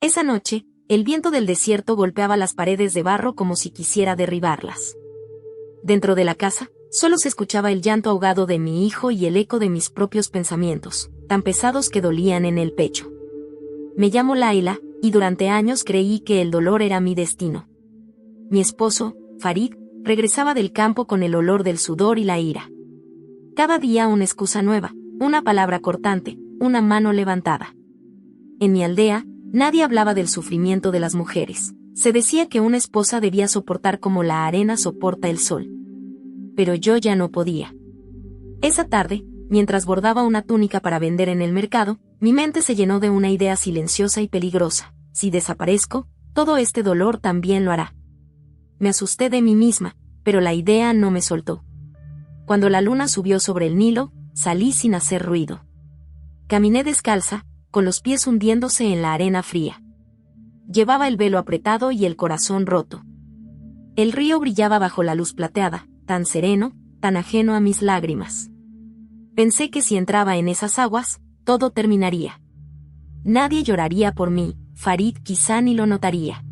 Esa noche, el viento del desierto golpeaba las paredes de barro como si quisiera derribarlas. Dentro de la casa, solo se escuchaba el llanto ahogado de mi hijo y el eco de mis propios pensamientos, tan pesados que dolían en el pecho. Me llamo Laila, y durante años creí que el dolor era mi destino. Mi esposo, Farid, regresaba del campo con el olor del sudor y la ira. Cada día una excusa nueva, una palabra cortante, una mano levantada. En mi aldea, nadie hablaba del sufrimiento de las mujeres. Se decía que una esposa debía soportar como la arena soporta el sol. Pero yo ya no podía. Esa tarde, mientras bordaba una túnica para vender en el mercado, mi mente se llenó de una idea silenciosa y peligrosa. Si desaparezco, todo este dolor también lo hará. Me asusté de mí misma, pero la idea no me soltó. Cuando la luna subió sobre el Nilo, salí sin hacer ruido. Caminé descalza, con los pies hundiéndose en la arena fría. Llevaba el velo apretado y el corazón roto. El río brillaba bajo la luz plateada, tan sereno, tan ajeno a mis lágrimas. Pensé que si entraba en esas aguas, todo terminaría. Nadie lloraría por mí, Farid quizá ni lo notaría.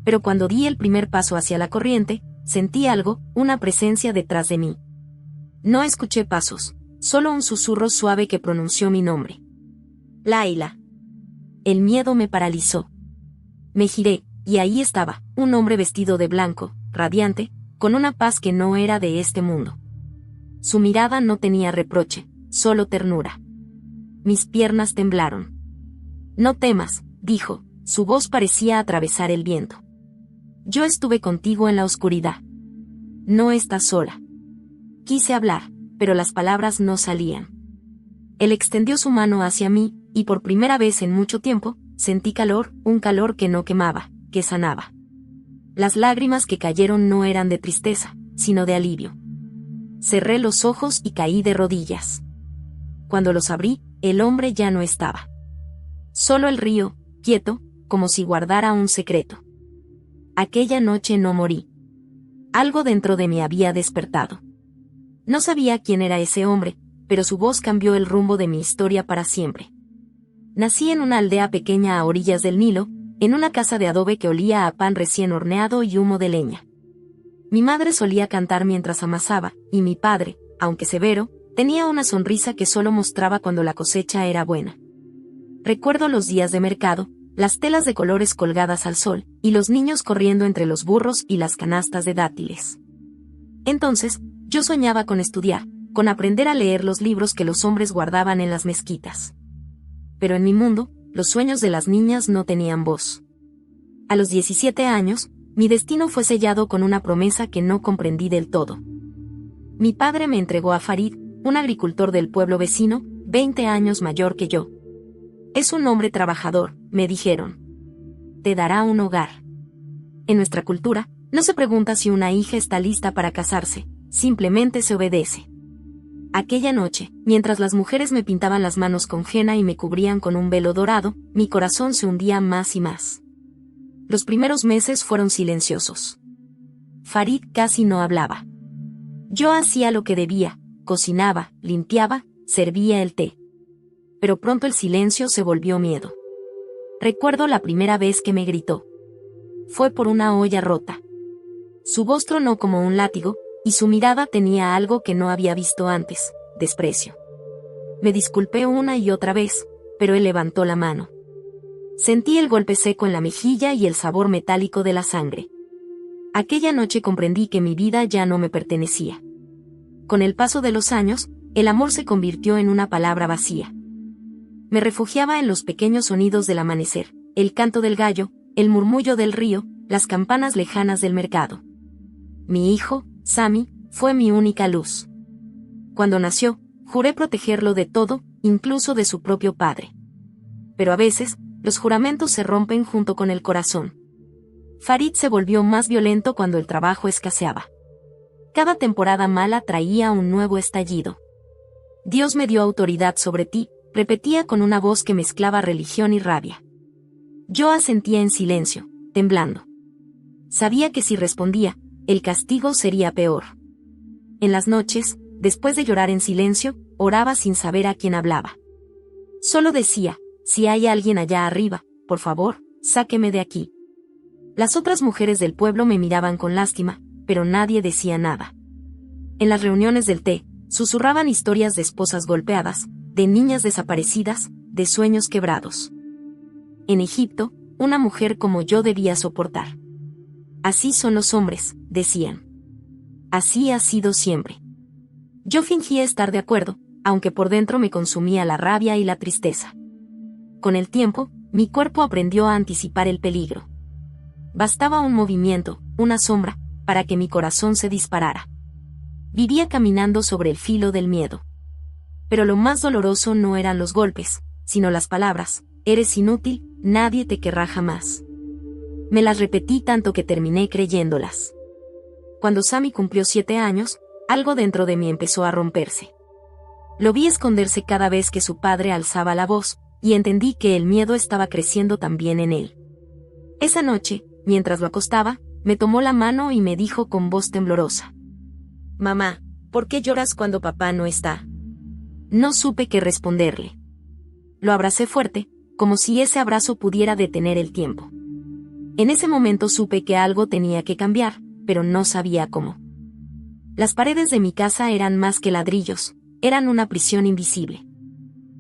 Pero cuando di el primer paso hacia la corriente, sentí algo, una presencia detrás de mí. No escuché pasos, solo un susurro suave que pronunció mi nombre. Laila. El miedo me paralizó. Me giré, y ahí estaba, un hombre vestido de blanco, radiante, con una paz que no era de este mundo. Su mirada no tenía reproche, solo ternura. Mis piernas temblaron. No temas, dijo, su voz parecía atravesar el viento. Yo estuve contigo en la oscuridad. No estás sola. Quise hablar, pero las palabras no salían. Él extendió su mano hacia mí, y por primera vez en mucho tiempo, sentí calor, un calor que no quemaba, que sanaba. Las lágrimas que cayeron no eran de tristeza, sino de alivio. Cerré los ojos y caí de rodillas. Cuando los abrí, el hombre ya no estaba. Solo el río, quieto, como si guardara un secreto. Aquella noche no morí. Algo dentro de mí había despertado. No sabía quién era ese hombre, pero su voz cambió el rumbo de mi historia para siempre. Nací en una aldea pequeña a orillas del Nilo, en una casa de adobe que olía a pan recién horneado y humo de leña. Mi madre solía cantar mientras amasaba, y mi padre, aunque severo, tenía una sonrisa que solo mostraba cuando la cosecha era buena. Recuerdo los días de mercado, las telas de colores colgadas al sol, y los niños corriendo entre los burros y las canastas de dátiles. Entonces, yo soñaba con estudiar, con aprender a leer los libros que los hombres guardaban en las mezquitas. Pero en mi mundo, los sueños de las niñas no tenían voz. A los 17 años, mi destino fue sellado con una promesa que no comprendí del todo. Mi padre me entregó a Farid, un agricultor del pueblo vecino, 20 años mayor que yo. Es un hombre trabajador, me dijeron. Te dará un hogar. En nuestra cultura, no se pregunta si una hija está lista para casarse, simplemente se obedece. Aquella noche, mientras las mujeres me pintaban las manos con henna y me cubrían con un velo dorado, mi corazón se hundía más y más. Los primeros meses fueron silenciosos. Farid casi no hablaba. Yo hacía lo que debía, cocinaba, limpiaba, servía el té. Pero pronto el silencio se volvió miedo. Recuerdo la primera vez que me gritó. Fue por una olla rota. Su voz tronó como un látigo, y su mirada tenía algo que no había visto antes, desprecio. Me disculpé una y otra vez, pero él levantó la mano. Sentí el golpe seco en la mejilla y el sabor metálico de la sangre. Aquella noche comprendí que mi vida ya no me pertenecía. Con el paso de los años, el amor se convirtió en una palabra vacía. Me refugiaba en los pequeños sonidos del amanecer, el canto del gallo, el murmullo del río, las campanas lejanas del mercado. Mi hijo, Sami, fue mi única luz. Cuando nació, juré protegerlo de todo, incluso de su propio padre. Pero a veces, los juramentos se rompen junto con el corazón. Farid se volvió más violento cuando el trabajo escaseaba. Cada temporada mala traía un nuevo estallido. Dios me dio autoridad sobre ti, repetía con una voz que mezclaba religión y rabia. Yo asentía en silencio, temblando. Sabía que si respondía, el castigo sería peor. En las noches, después de llorar en silencio, oraba sin saber a quién hablaba. Solo decía, si hay alguien allá arriba, por favor, sáqueme de aquí. Las otras mujeres del pueblo me miraban con lástima, pero nadie decía nada. En las reuniones del té, susurraban historias de esposas golpeadas, de niñas desaparecidas, de sueños quebrados. En Egipto, una mujer como yo debía soportar. Así son los hombres, decían. Así ha sido siempre. Yo fingía estar de acuerdo, aunque por dentro me consumía la rabia y la tristeza. Con el tiempo, mi cuerpo aprendió a anticipar el peligro. Bastaba un movimiento, una sombra, para que mi corazón se disparara. Vivía caminando sobre el filo del miedo. Pero lo más doloroso no eran los golpes, sino las palabras: eres inútil, nadie te querrá jamás. Me las repetí tanto que terminé creyéndolas. Cuando Sammy cumplió 7 años, algo dentro de mí empezó a romperse. Lo vi esconderse cada vez que su padre alzaba la voz, y entendí que el miedo estaba creciendo también en él. Esa noche, mientras lo acostaba, me tomó la mano y me dijo con voz temblorosa: «Mamá, ¿por qué lloras cuando papá no está?» No supe qué responderle. Lo abracé fuerte, como si ese abrazo pudiera detener el tiempo. En ese momento supe que algo tenía que cambiar, pero no sabía cómo. Las paredes de mi casa eran más que ladrillos, eran una prisión invisible.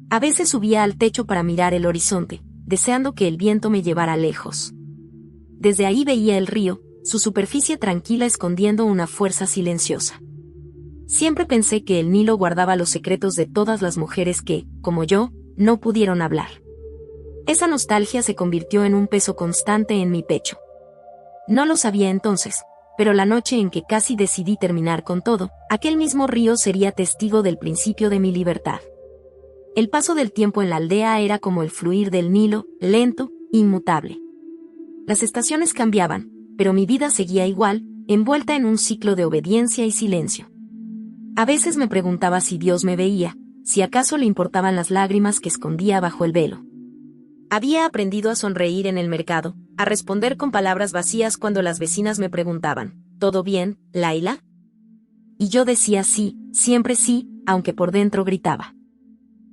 A veces subía al techo para mirar el horizonte, deseando que el viento me llevara lejos. Desde ahí veía el río, su superficie tranquila escondiendo una fuerza silenciosa. Siempre pensé que el Nilo guardaba los secretos de todas las mujeres que, como yo, no pudieron hablar. Esa nostalgia se convirtió en un peso constante en mi pecho. No lo sabía entonces, pero la noche en que casi decidí terminar con todo, aquel mismo río sería testigo del principio de mi libertad. El paso del tiempo en la aldea era como el fluir del Nilo, lento, inmutable. Las estaciones cambiaban, pero mi vida seguía igual, envuelta en un ciclo de obediencia y silencio. A veces me preguntaba si Dios me veía, si acaso le importaban las lágrimas que escondía bajo el velo. Había aprendido a sonreír en el mercado, a responder con palabras vacías cuando las vecinas me preguntaban: ¿todo bien, Laila? Y yo decía sí, siempre sí, aunque por dentro gritaba.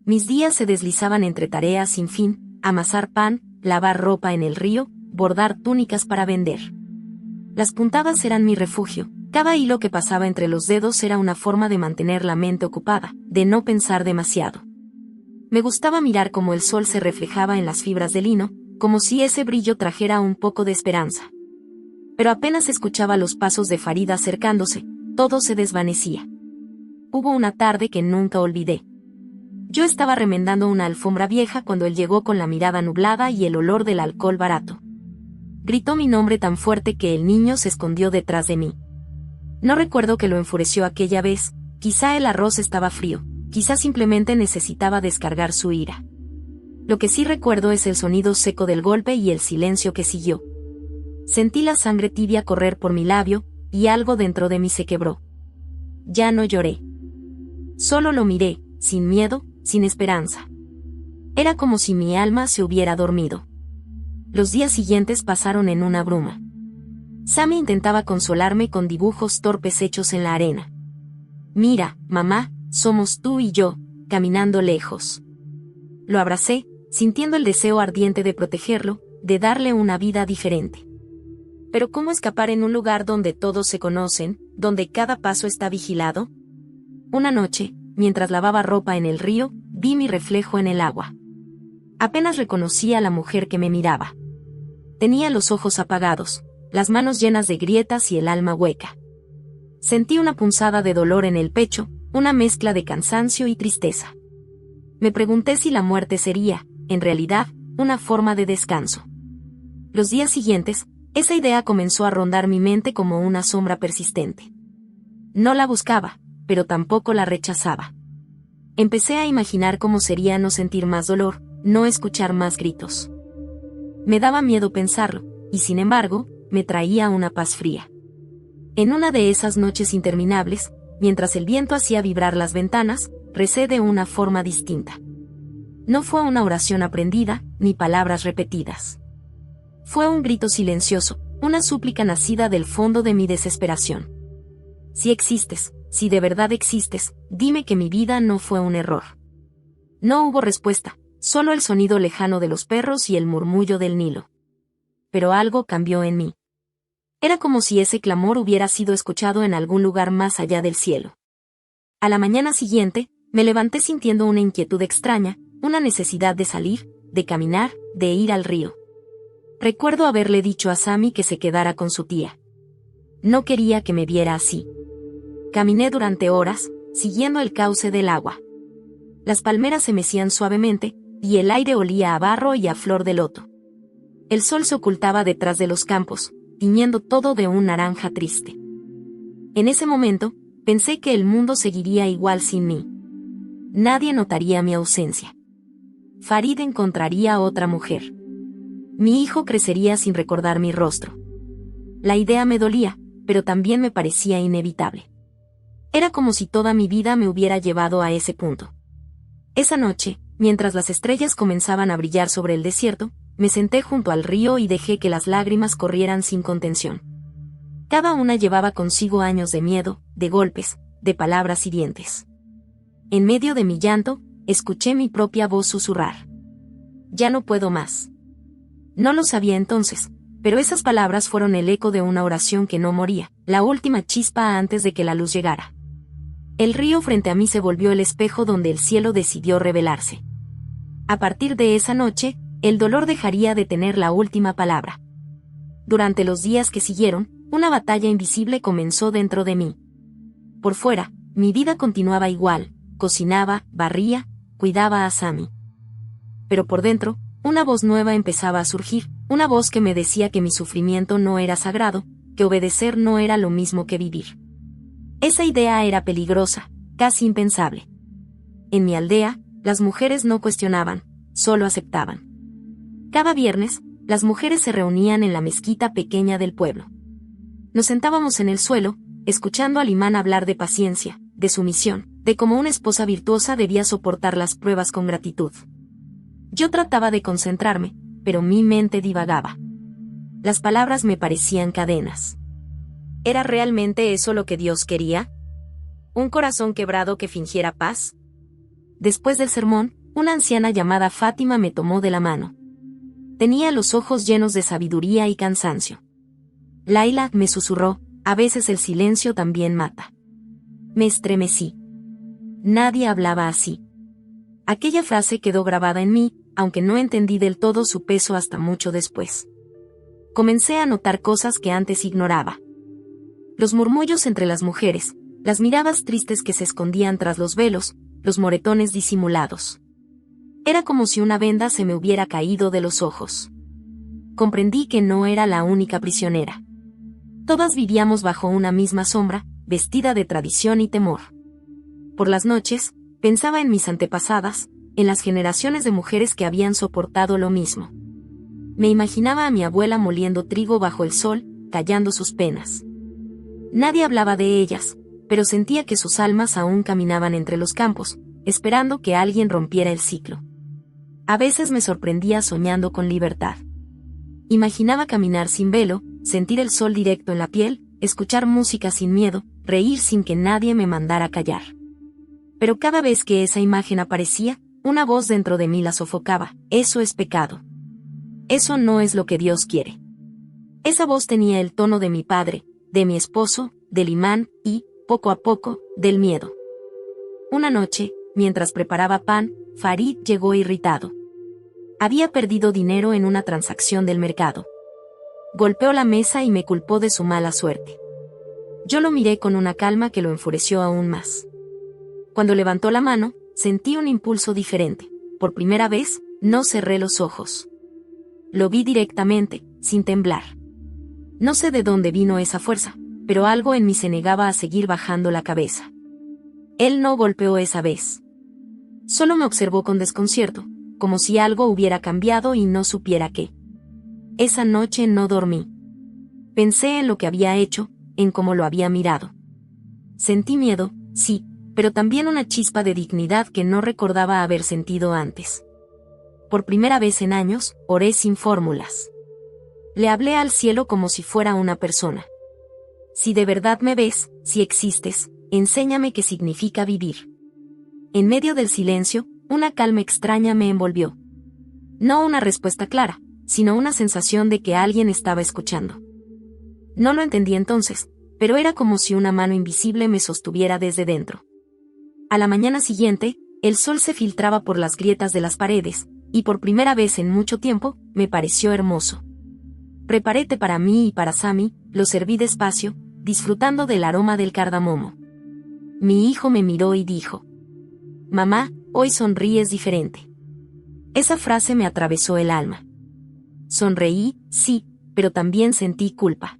Mis días se deslizaban entre tareas sin fin: amasar pan, lavar ropa en el río, bordar túnicas para vender. Las puntadas eran mi refugio. Cada hilo que pasaba entre los dedos era una forma de mantener la mente ocupada, de no pensar demasiado. Me gustaba mirar cómo el sol se reflejaba en las fibras de lino, como si ese brillo trajera un poco de esperanza. Pero apenas escuchaba los pasos de Farida acercándose, todo se desvanecía. Hubo una tarde que nunca olvidé. Yo estaba remendando una alfombra vieja cuando él llegó con la mirada nublada y el olor del alcohol barato. Gritó mi nombre tan fuerte que el niño se escondió detrás de mí. No recuerdo que lo enfureció aquella vez, quizá el arroz estaba frío, quizá simplemente necesitaba descargar su ira. Lo que sí recuerdo es el sonido seco del golpe y el silencio que siguió. Sentí la sangre tibia correr por mi labio, y algo dentro de mí se quebró. Ya no lloré. Solo lo miré, sin miedo, sin esperanza. Era como si mi alma se hubiera dormido. Los días siguientes pasaron en una bruma. Sammy intentaba consolarme con dibujos torpes hechos en la arena. Mira, mamá, somos tú y yo, caminando lejos. Lo abracé, sintiendo el deseo ardiente de protegerlo, de darle una vida diferente. Pero ¿cómo escapar en un lugar donde todos se conocen, donde cada paso está vigilado? Una noche, mientras lavaba ropa en el río, vi mi reflejo en el agua. Apenas reconocí a la mujer que me miraba. Tenía los ojos apagados, las manos llenas de grietas y el alma hueca. Sentí una punzada de dolor en el pecho, una mezcla de cansancio y tristeza. Me pregunté si la muerte sería, en realidad, una forma de descanso. Los días siguientes, esa idea comenzó a rondar mi mente como una sombra persistente. No la buscaba, pero tampoco la rechazaba. Empecé a imaginar cómo sería no sentir más dolor, no escuchar más gritos. Me daba miedo pensarlo, y sin embargo, me traía una paz fría. En una de esas noches interminables, mientras el viento hacía vibrar las ventanas, recé de una forma distinta. No fue una oración aprendida, ni palabras repetidas. Fue un grito silencioso, una súplica nacida del fondo de mi desesperación. Si existes, si de verdad existes, dime que mi vida no fue un error. No hubo respuesta, solo el sonido lejano de los perros y el murmullo del Nilo. pero algo cambió en mí. Era como si ese clamor hubiera sido escuchado en algún lugar más allá del cielo. A la mañana siguiente, me levanté sintiendo una inquietud extraña, una necesidad de salir, de caminar, de ir al río. Recuerdo haberle dicho a Sammy que se quedara con su tía. No quería que me viera así. Caminé durante horas, siguiendo el cauce del agua. Las palmeras se mecían suavemente, y el aire olía a barro y a flor de loto. El sol se ocultaba detrás de los campos, tiñendo todo de un naranja triste. En ese momento, pensé que el mundo seguiría igual sin mí. Nadie notaría mi ausencia. Farid encontraría otra mujer. Mi hijo crecería sin recordar mi rostro. La idea me dolía, pero también me parecía inevitable. Era como si toda mi vida me hubiera llevado a ese punto. Esa noche, mientras las estrellas comenzaban a brillar sobre el desierto, me senté junto al río y dejé que las lágrimas corrieran sin contención. Cada una llevaba consigo años de miedo, de golpes, de palabras hirientes. En medio de mi llanto, escuché mi propia voz susurrar. Ya no puedo más. No lo sabía entonces, pero esas palabras fueron el eco de una oración que no moría, la última chispa antes de que la luz llegara. El río frente a mí se volvió el espejo donde el cielo decidió revelarse. A partir de esa noche, el dolor dejaría de tener la última palabra. Durante los días que siguieron, una batalla invisible comenzó dentro de mí. Por fuera, mi vida continuaba igual, cocinaba, barría, cuidaba a Sammy. Pero por dentro, una voz nueva empezaba a surgir, una voz que me decía que mi sufrimiento no era sagrado, que obedecer no era lo mismo que vivir. Esa idea era peligrosa, casi impensable. En mi aldea, las mujeres no cuestionaban, solo aceptaban. Cada viernes, las mujeres se reunían en la mezquita pequeña del pueblo. Nos sentábamos en el suelo, escuchando al imán hablar de paciencia, de sumisión, de cómo una esposa virtuosa debía soportar las pruebas con gratitud. Yo trataba de concentrarme, pero mi mente divagaba. Las palabras me parecían cadenas. ¿Era realmente eso lo que Dios quería? ¿Un corazón quebrado que fingiera paz? Después del sermón, una anciana llamada Fátima me tomó de la mano. Tenía los ojos llenos de sabiduría y cansancio. Laila, me susurró, a veces el silencio también mata. Me estremecí. Nadie hablaba así. Aquella frase quedó grabada en mí, aunque no entendí del todo su peso hasta mucho después. Comencé a notar cosas que antes ignoraba. Los murmullos entre las mujeres, las miradas tristes que se escondían tras los velos, los moretones disimulados. Era como si una venda se me hubiera caído de los ojos. Comprendí que no era la única prisionera. Todas vivíamos bajo una misma sombra, vestida de tradición y temor. Por las noches, pensaba en mis antepasadas, en las generaciones de mujeres que habían soportado lo mismo. Me imaginaba a mi abuela moliendo trigo bajo el sol, callando sus penas. Nadie hablaba de ellas, pero sentía que sus almas aún caminaban entre los campos, esperando que alguien rompiera el ciclo. A veces me sorprendía soñando con libertad. Imaginaba caminar sin velo, sentir el sol directo en la piel, escuchar música sin miedo, reír sin que nadie me mandara callar. Pero cada vez que esa imagen aparecía, una voz dentro de mí la sofocaba. Eso es pecado. Eso no es lo que Dios quiere. Esa voz tenía el tono de mi padre, de mi esposo, del imán y, poco a poco, del miedo. Una noche, mientras preparaba pan, Farid llegó irritado. Había perdido dinero en una transacción del mercado. Golpeó la mesa y me culpó de su mala suerte. Yo lo miré con una calma que lo enfureció aún más. Cuando levantó la mano, sentí un impulso diferente. Por primera vez, no cerré los ojos. Lo vi directamente, sin temblar. No sé de dónde vino esa fuerza, pero algo en mí se negaba a seguir bajando la cabeza. Él no golpeó esa vez. Solo me observó con desconcierto, como si algo hubiera cambiado y no supiera qué. Esa noche no dormí. Pensé en lo que había hecho, en cómo lo había mirado. Sentí miedo, sí, pero también una chispa de dignidad que no recordaba haber sentido antes. Por primera vez en años, oré sin fórmulas. Le hablé al cielo como si fuera una persona. Si de verdad me ves, si existes, enséñame qué significa vivir. En medio del silencio, una calma extraña me envolvió. No una respuesta clara, sino una sensación de que alguien estaba escuchando. No lo entendí entonces, pero era como si una mano invisible me sostuviera desde dentro. A la mañana siguiente, el sol se filtraba por las grietas de las paredes, y por primera vez en mucho tiempo, me pareció hermoso. Preparé té para mí y para Sammy, lo serví despacio, disfrutando del aroma del cardamomo. Mi hijo me miró y dijo: «Mamá, hoy sonríes diferente». Esa frase me atravesó el alma. Sonreí, sí, pero también sentí culpa.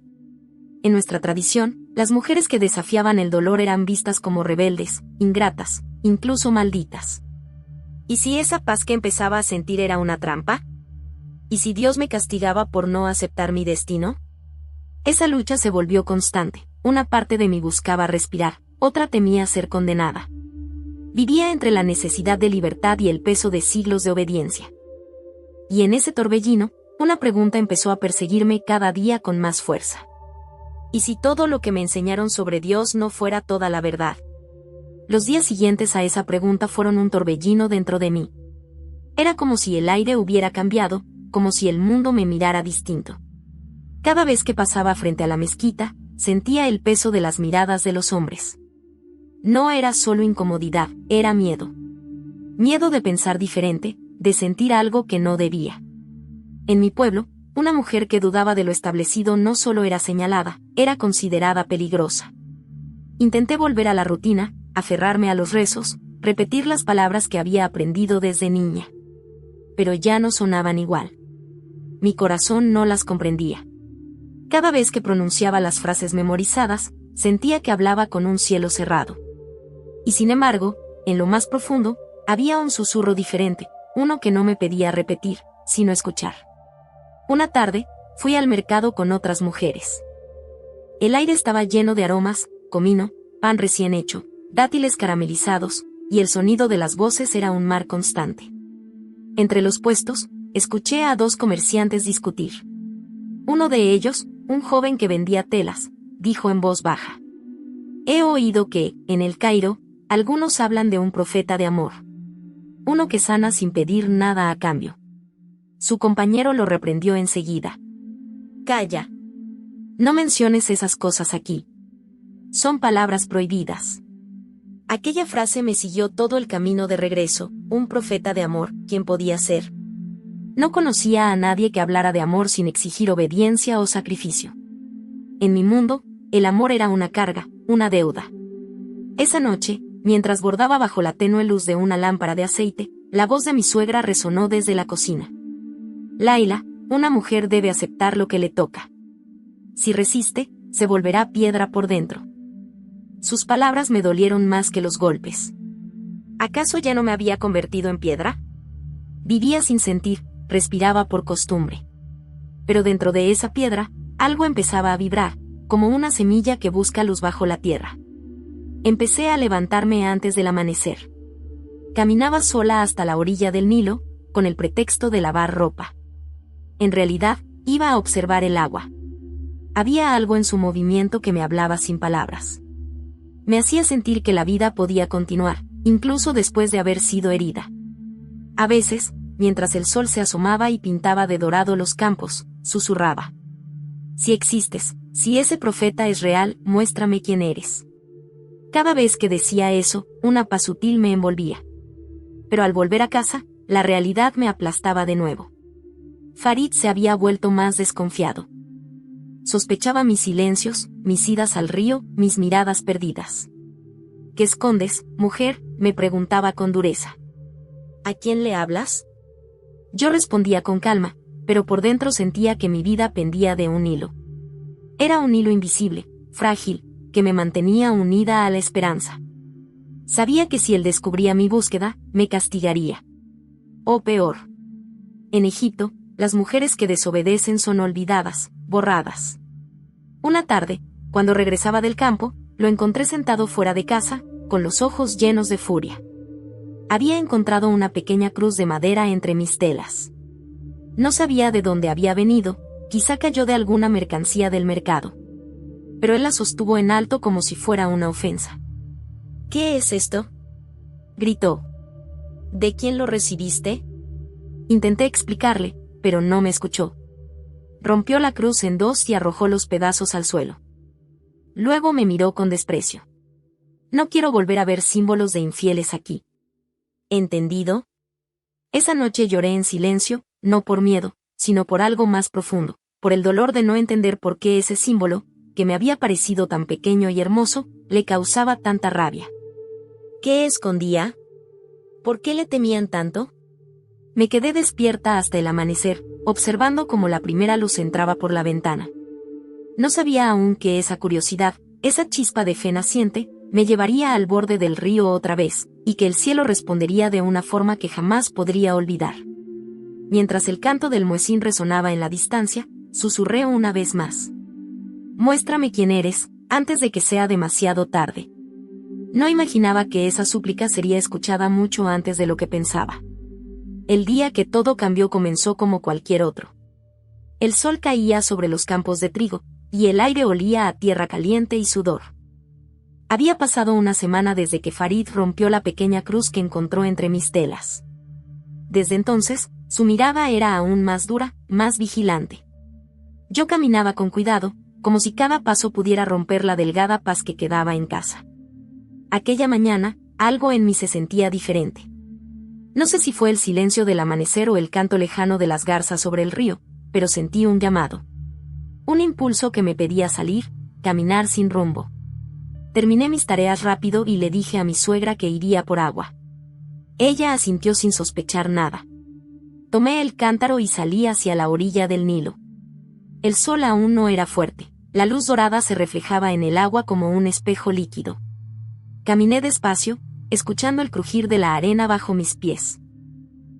En nuestra tradición, las mujeres que desafiaban el dolor eran vistas como rebeldes, ingratas, incluso malditas. ¿Y si esa paz que empezaba a sentir era una trampa? ¿Y si Dios me castigaba por no aceptar mi destino? Esa lucha se volvió constante. Una parte de mí buscaba respirar, otra temía ser condenada. Vivía entre la necesidad de libertad y el peso de siglos de obediencia. Y en ese torbellino, una pregunta empezó a perseguirme cada día con más fuerza. ¿Y si todo lo que me enseñaron sobre Dios no fuera toda la verdad? Los días siguientes a esa pregunta fueron un torbellino dentro de mí. Era como si el aire hubiera cambiado, como si el mundo me mirara distinto. Cada vez que pasaba frente a la mezquita, sentía el peso de las miradas de los hombres. No era solo incomodidad, era miedo. Miedo de pensar diferente, de sentir algo que no debía. En mi pueblo, una mujer que dudaba de lo establecido no solo era señalada, era considerada peligrosa. Intenté volver a la rutina, aferrarme a los rezos, repetir las palabras que había aprendido desde niña. Pero ya no sonaban igual. Mi corazón no las comprendía. Cada vez que pronunciaba las frases memorizadas, sentía que hablaba con un cielo cerrado. Y sin embargo, en lo más profundo, había un susurro diferente, uno que no me pedía repetir, sino escuchar. Una tarde, fui al mercado con otras mujeres. El aire estaba lleno de aromas, comino, pan recién hecho, dátiles caramelizados, y el sonido de las voces era un mar constante. Entre los puestos, escuché a dos comerciantes discutir. Uno de ellos, un joven que vendía telas, dijo en voz baja: «He oído que, en el Cairo, algunos hablan de un profeta de amor. Uno que sana sin pedir nada a cambio». Su compañero lo reprendió enseguida. «Calla. No menciones esas cosas aquí. Son palabras prohibidas». Aquella frase me siguió todo el camino de regreso. Un profeta de amor, ¿quién podía ser? No conocía a nadie que hablara de amor sin exigir obediencia o sacrificio. En mi mundo, el amor era una carga, una deuda. Esa noche, mientras bordaba bajo la tenue luz de una lámpara de aceite, la voz de mi suegra resonó desde la cocina. «Laila, una mujer debe aceptar lo que le toca. Si resiste, se volverá piedra por dentro». Sus palabras me dolieron más que los golpes. ¿Acaso ya no me había convertido en piedra? Vivía sin sentir, respiraba por costumbre. Pero dentro de esa piedra, algo empezaba a vibrar, como una semilla que busca luz bajo la tierra. Empecé a levantarme antes del amanecer. Caminaba sola hasta la orilla del Nilo, con el pretexto de lavar ropa. En realidad, iba a observar el agua. Había algo en su movimiento que me hablaba sin palabras. Me hacía sentir que la vida podía continuar, incluso después de haber sido herida. A veces, mientras el sol se asomaba y pintaba de dorado los campos, susurraba: «Si existes, si ese profeta es real, muéstrame quién eres». Cada vez que decía eso, una paz sutil me envolvía. Pero al volver a casa, la realidad me aplastaba de nuevo. Farid se había vuelto más desconfiado. Sospechaba mis silencios, mis idas al río, mis miradas perdidas. «¿Qué escondes, mujer?», me preguntaba con dureza. «¿A quién le hablas?». Yo respondía con calma, pero por dentro sentía que mi vida pendía de un hilo. Era un hilo invisible, frágil, que me mantenía unida a la esperanza. Sabía que si él descubría mi búsqueda, me castigaría. O peor. En Egipto, las mujeres que desobedecen son olvidadas, borradas. Una tarde, cuando regresaba del campo, lo encontré sentado fuera de casa, con los ojos llenos de furia. Había encontrado una pequeña cruz de madera entre mis telas. No sabía de dónde había venido, quizá cayó de alguna mercancía del mercado. Pero él la sostuvo en alto como si fuera una ofensa. «¿Qué es esto?», gritó. «¿De quién lo recibiste?». Intenté explicarle, pero no me escuchó. Rompió la cruz en dos y arrojó los pedazos al suelo. Luego me miró con desprecio. No quiero volver a ver símbolos de infieles aquí. ¿Entendido? Esa noche lloré en silencio, no por miedo, sino por algo más profundo, por el dolor de no entender por qué ese símbolo, que me había parecido tan pequeño y hermoso, le causaba tanta rabia. ¿Qué escondía? ¿Por qué le temían tanto? Me quedé despierta hasta el amanecer, observando cómo la primera luz entraba por la ventana. No sabía aún que esa curiosidad, esa chispa de fe naciente, me llevaría al borde del río otra vez, y que el cielo respondería de una forma que jamás podría olvidar. Mientras el canto del muecín resonaba en la distancia, susurré una vez más. Muéstrame quién eres, antes de que sea demasiado tarde. No imaginaba que esa súplica sería escuchada mucho antes de lo que pensaba. El día que todo cambió comenzó como cualquier otro. El sol caía sobre los campos de trigo, y el aire olía a tierra caliente y sudor. Había pasado una semana desde que Farid rompió la pequeña cruz que encontró entre mis telas. Desde entonces, su mirada era aún más dura, más vigilante. Yo caminaba con cuidado, como si cada paso pudiera romper la delgada paz que quedaba en casa. Aquella mañana, algo en mí se sentía diferente. No sé si fue el silencio del amanecer o el canto lejano de las garzas sobre el río, pero sentí un llamado. Un impulso que me pedía salir, caminar sin rumbo. Terminé mis tareas rápido y le dije a mi suegra que iría por agua. Ella asintió sin sospechar nada. Tomé el cántaro y salí hacia la orilla del Nilo. El sol aún no era fuerte, la luz dorada se reflejaba en el agua como un espejo líquido. Caminé despacio, escuchando el crujir de la arena bajo mis pies.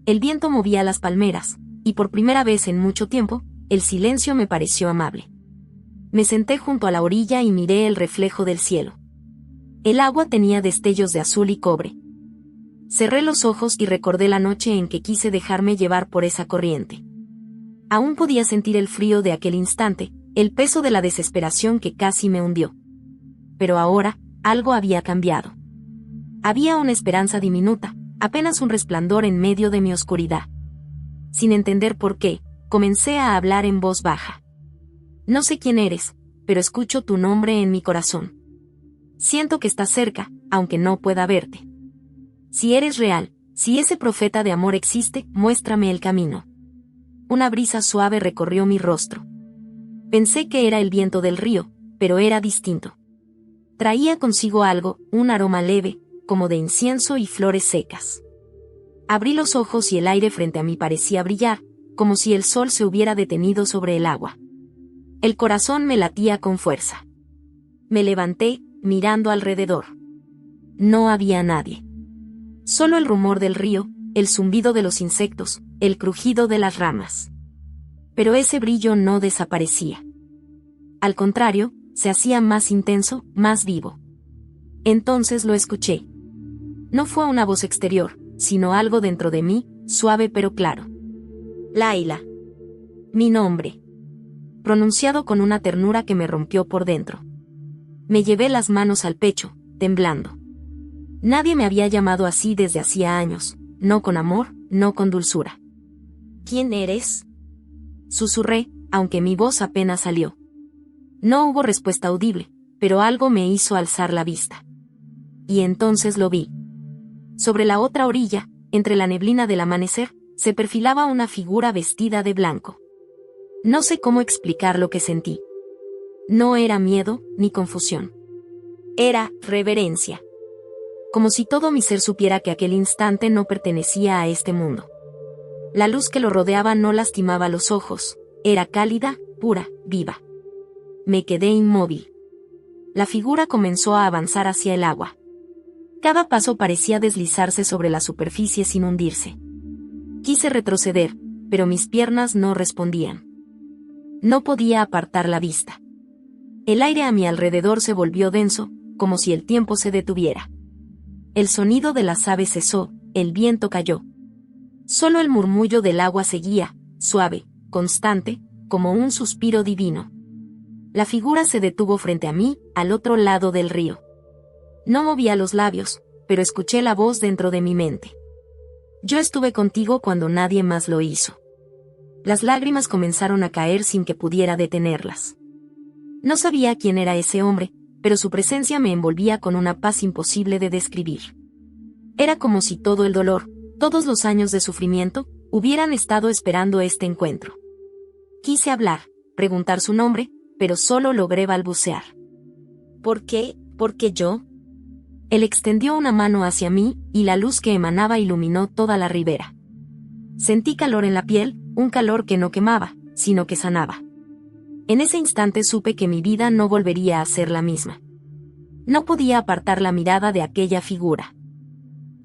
El viento movía las palmeras, y por primera vez en mucho tiempo, el silencio me pareció amable. Me senté junto a la orilla y miré el reflejo del cielo. El agua tenía destellos de azul y cobre. Cerré los ojos y recordé la noche en que quise dejarme llevar por esa corriente. Aún podía sentir el frío de aquel instante, el peso de la desesperación que casi me hundió. Pero ahora, algo había cambiado. Había una esperanza diminuta, apenas un resplandor en medio de mi oscuridad. Sin entender por qué, comencé a hablar en voz baja. No sé quién eres, pero escucho tu nombre en mi corazón. Siento que estás cerca, aunque no pueda verte. Si eres real, si ese profeta de amor existe, muéstrame el camino. Una brisa suave recorrió mi rostro. Pensé que era el viento del río, pero era distinto. Traía consigo algo, un aroma leve, como de incienso y flores secas. Abrí los ojos y el aire frente a mí parecía brillar, como si el sol se hubiera detenido sobre el agua. El corazón me latía con fuerza. Me levanté, mirando alrededor. No había nadie. Solo el rumor del río, el zumbido de los insectos, el crujido de las ramas. Pero ese brillo no desaparecía. Al contrario, se hacía más intenso, más vivo. Entonces lo escuché. No fue una voz exterior, sino algo dentro de mí, suave pero claro. Laila. Mi nombre. Pronunciado con una ternura que me rompió por dentro. Me llevé las manos al pecho, temblando. Nadie me había llamado así desde hacía años, no con amor, no con dulzura. ¿Quién eres? Susurré, aunque mi voz apenas salió. No hubo respuesta audible, pero algo me hizo alzar la vista. Y entonces lo vi. Sobre la otra orilla, entre la neblina del amanecer, se perfilaba una figura vestida de blanco. No sé cómo explicar lo que sentí. No era miedo, ni confusión. Era reverencia. Como si todo mi ser supiera que aquel instante no pertenecía a este mundo. La luz que lo rodeaba no lastimaba los ojos, era cálida, pura, viva. Me quedé inmóvil. La figura comenzó a avanzar hacia el agua. Cada paso parecía deslizarse sobre la superficie sin hundirse. Quise retroceder, pero mis piernas no respondían. No podía apartar la vista. El aire a mi alrededor se volvió denso, como si el tiempo se detuviera. El sonido de las aves cesó, el viento cayó. Solo el murmullo del agua seguía, suave, constante, como un suspiro divino. La figura se detuvo frente a mí, al otro lado del río. No movía los labios, pero escuché la voz dentro de mi mente. Yo estuve contigo cuando nadie más lo hizo. Las lágrimas comenzaron a caer sin que pudiera detenerlas. No sabía quién era ese hombre, pero su presencia me envolvía con una paz imposible de describir. Era como si todo el dolor, todos los años de sufrimiento, hubieran estado esperando este encuentro. Quise hablar, preguntar su nombre, pero solo logré balbucear. ¿Por qué? ¿Por qué yo? Él extendió una mano hacia mí, y la luz que emanaba iluminó toda la ribera. Sentí calor en la piel, un calor que no quemaba, sino que sanaba. En ese instante supe que mi vida no volvería a ser la misma. No podía apartar la mirada de aquella figura.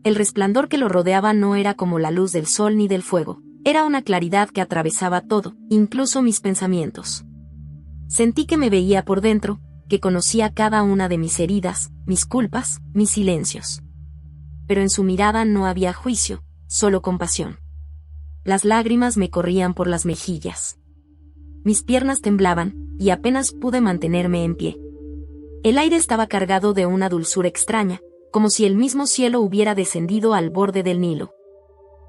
El resplandor que lo rodeaba no era como la luz del sol ni del fuego, era una claridad que atravesaba todo, incluso mis pensamientos. Sentí que me veía por dentro, que conocía cada una de mis heridas, mis culpas, mis silencios. Pero en su mirada no había juicio, solo compasión. Las lágrimas me corrían por las mejillas. Mis piernas temblaban, y apenas pude mantenerme en pie. El aire estaba cargado de una dulzura extraña, como si el mismo cielo hubiera descendido al borde del Nilo.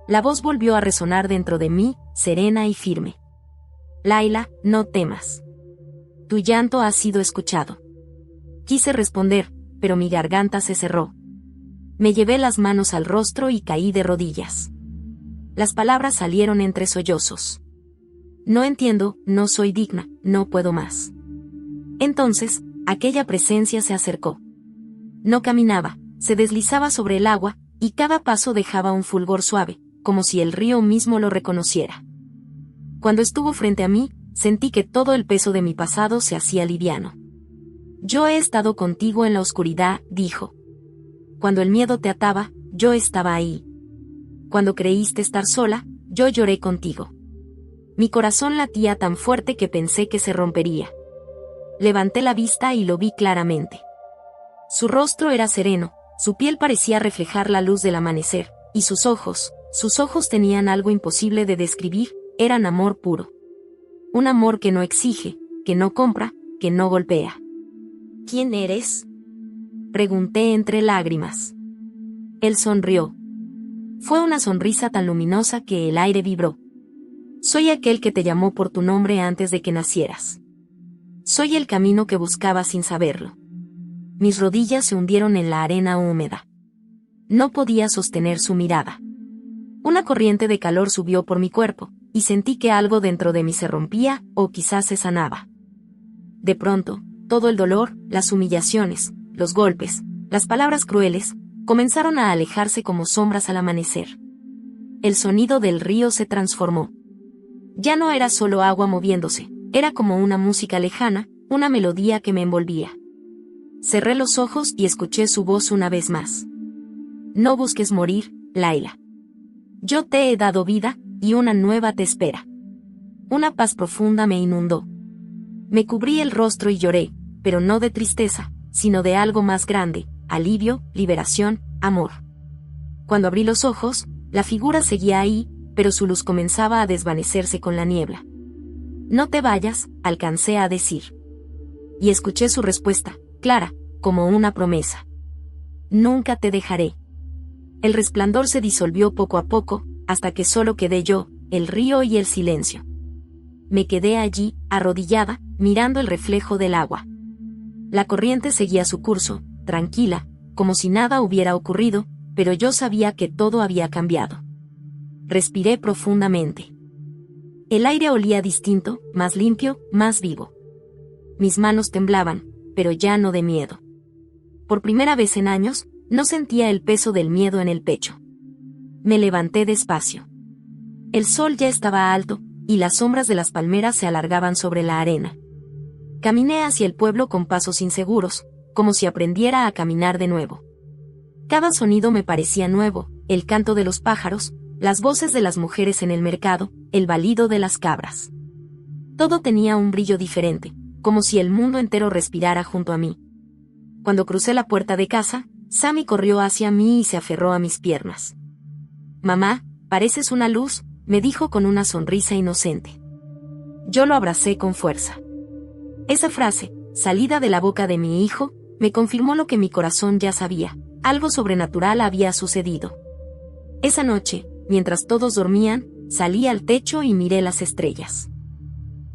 La voz volvió a resonar dentro de mí, serena y firme. Laila, no temas. Tu llanto ha sido escuchado. Quise responder, pero mi garganta se cerró. Me llevé las manos al rostro y caí de rodillas. Las palabras salieron entre sollozos. No entiendo, no soy digna, no puedo más. Entonces, aquella presencia se acercó. No caminaba, se deslizaba sobre el agua, y cada paso dejaba un fulgor suave, como si el río mismo lo reconociera. Cuando estuvo frente a mí, sentí que todo el peso de mi pasado se hacía liviano. Yo he estado contigo en la oscuridad, dijo. Cuando el miedo te ataba, yo estaba ahí. Cuando creíste estar sola, yo lloré contigo. Mi corazón latía tan fuerte que pensé que se rompería. Levanté la vista y lo vi claramente. Su rostro era sereno, su piel parecía reflejar la luz del amanecer, y sus ojos tenían algo imposible de describir, eran amor puro. Un amor que no exige, que no compra, que no golpea. ¿Quién eres?, pregunté entre lágrimas. Él sonrió. Fue una sonrisa tan luminosa que el aire vibró. Soy aquel que te llamó por tu nombre antes de que nacieras. Soy el camino que buscaba sin saberlo. Mis rodillas se hundieron en la arena húmeda. No podía sostener su mirada. Una corriente de calor subió por mi cuerpo, y sentí que algo dentro de mí se rompía, o quizás se sanaba. De pronto, todo el dolor, las humillaciones, los golpes, las palabras crueles, comenzaron a alejarse como sombras al amanecer. El sonido del río se transformó. Ya no era solo agua moviéndose, era como una música lejana, una melodía que me envolvía. Cerré los ojos y escuché su voz una vez más. No busques morir, Laila. Yo te he dado vida, y una nueva te espera. Una paz profunda me inundó. Me cubrí el rostro y lloré, pero no de tristeza, sino de algo más grande, alivio, liberación, amor. Cuando abrí los ojos, la figura seguía ahí, pero su luz comenzaba a desvanecerse con la niebla. No te vayas, alcancé a decir. Y escuché su respuesta, clara, como una promesa. Nunca te dejaré. El resplandor se disolvió poco a poco, hasta que solo quedé yo, el río y el silencio. Me quedé allí, arrodillada, mirando el reflejo del agua. La corriente seguía su curso, tranquila, como si nada hubiera ocurrido, pero yo sabía que todo había cambiado. Respiré profundamente. El aire olía distinto, más limpio, más vivo. Mis manos temblaban, pero ya no de miedo. Por primera vez en años, no sentía el peso del miedo en el pecho. Me levanté despacio. El sol ya estaba alto, y las sombras de las palmeras se alargaban sobre la arena. Caminé hacia el pueblo con pasos inseguros, como si aprendiera a caminar de nuevo. Cada sonido me parecía nuevo, el canto de los pájaros, las voces de las mujeres en el mercado, el balido de las cabras. Todo tenía un brillo diferente, como si el mundo entero respirara junto a mí. Cuando crucé la puerta de casa, Sammy corrió hacia mí y se aferró a mis piernas. «Mamá, pareces una luz», me dijo con una sonrisa inocente. Yo lo abracé con fuerza. Esa frase, salida de la boca de mi hijo, me confirmó lo que mi corazón ya sabía, algo sobrenatural había sucedido. Esa noche, mientras todos dormían, Salí al techo y miré las estrellas.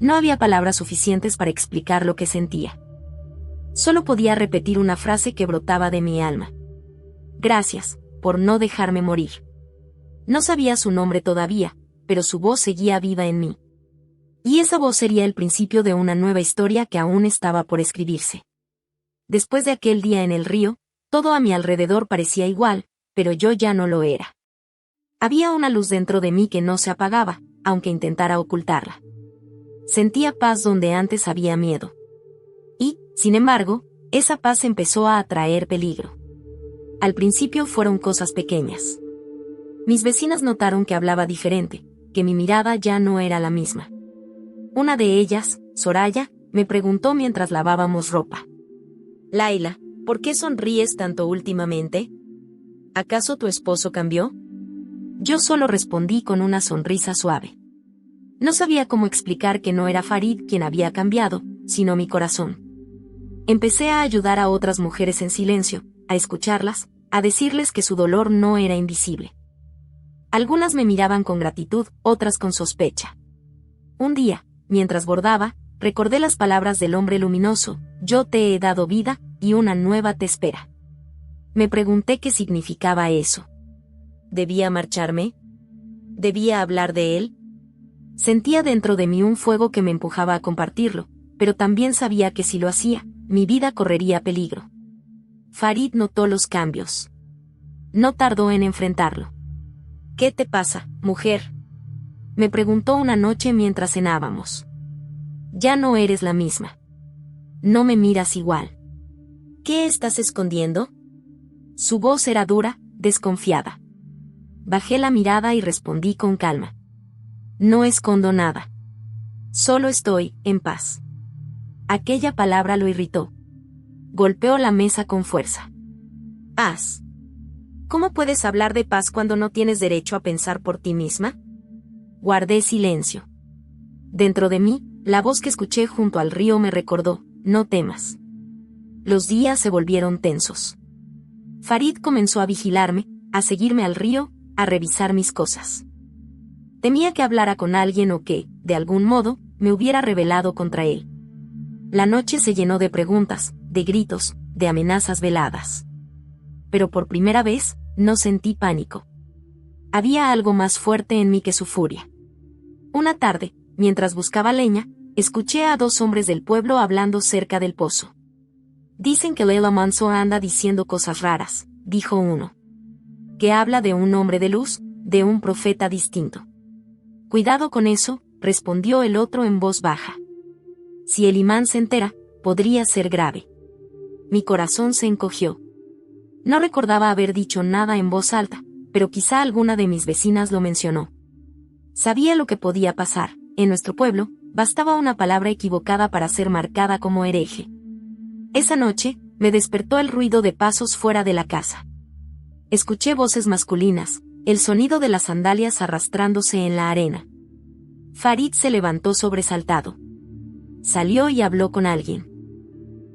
No había palabras suficientes para explicar lo que sentía. Solo podía repetir una frase que brotaba de mi alma. Gracias, por no dejarme morir. No sabía su nombre todavía, pero su voz seguía viva en mí. Y esa voz sería el principio de una nueva historia que aún estaba por escribirse. Después de aquel día en el río, todo a mi alrededor parecía igual, pero yo ya no lo era. Había una luz dentro de mí que no se apagaba, aunque intentara ocultarla. Sentía paz donde antes había miedo. Y, sin embargo, esa paz empezó a atraer peligro. Al principio fueron cosas pequeñas. Mis vecinas notaron que hablaba diferente, que mi mirada ya no era la misma. Una de ellas, Soraya, me preguntó mientras lavábamos ropa. Laila, ¿por qué sonríes tanto últimamente? ¿Acaso tu esposo cambió? Yo solo respondí con una sonrisa suave. No sabía cómo explicar que no era Farid quien había cambiado, sino mi corazón. Empecé a ayudar a otras mujeres en silencio, a escucharlas, a decirles que su dolor no era invisible. Algunas me miraban con gratitud, otras con sospecha. Un día, mientras bordaba, recordé las palabras del hombre luminoso: yo te he dado vida, y una nueva te espera. Me pregunté qué significaba eso. ¿Debía marcharme? ¿Debía hablar de él? Sentía dentro de mí un fuego que me empujaba a compartirlo, pero también sabía que si lo hacía, mi vida correría peligro. Farid notó los cambios. No tardó en enfrentarlo. ¿Qué te pasa, mujer?, me preguntó una noche mientras cenábamos. Ya no eres la misma. No me miras igual. ¿Qué estás escondiendo? Su voz era dura, desconfiada. Bajé la mirada y respondí con calma. No escondo nada. Solo estoy en paz. Aquella palabra lo irritó. Golpeó la mesa con fuerza. Paz. ¿Cómo puedes hablar de paz cuando no tienes derecho a pensar por ti misma? Guardé silencio. Dentro de mí, la voz que escuché junto al río me recordó: no temas. Los días se volvieron tensos. Farid comenzó a vigilarme, a seguirme al río, a revisar mis cosas. Temía que hablara con alguien o que, de algún modo, me hubiera rebelado contra él. La noche se llenó de preguntas, de gritos, de amenazas veladas. Pero por primera vez, no sentí pánico. Había algo más fuerte en mí que su furia. Una tarde, mientras buscaba leña, escuché a dos hombres del pueblo hablando cerca del pozo. Dicen que Leila Manso anda diciendo cosas raras, dijo uno. Que habla de un hombre de luz, de un profeta distinto. Cuidado con eso, respondió el otro en voz baja. Si el imán se entera, podría ser grave. Mi corazón se encogió. No recordaba haber dicho nada en voz alta, pero quizá alguna de mis vecinas lo mencionó. Sabía lo que podía pasar. En nuestro pueblo, bastaba una palabra equivocada para ser marcada como hereje. Esa noche, me despertó el ruido de pasos fuera de la casa. Escuché voces masculinas, el sonido de las sandalias arrastrándose en la arena. Farid se levantó sobresaltado. Salió y habló con alguien.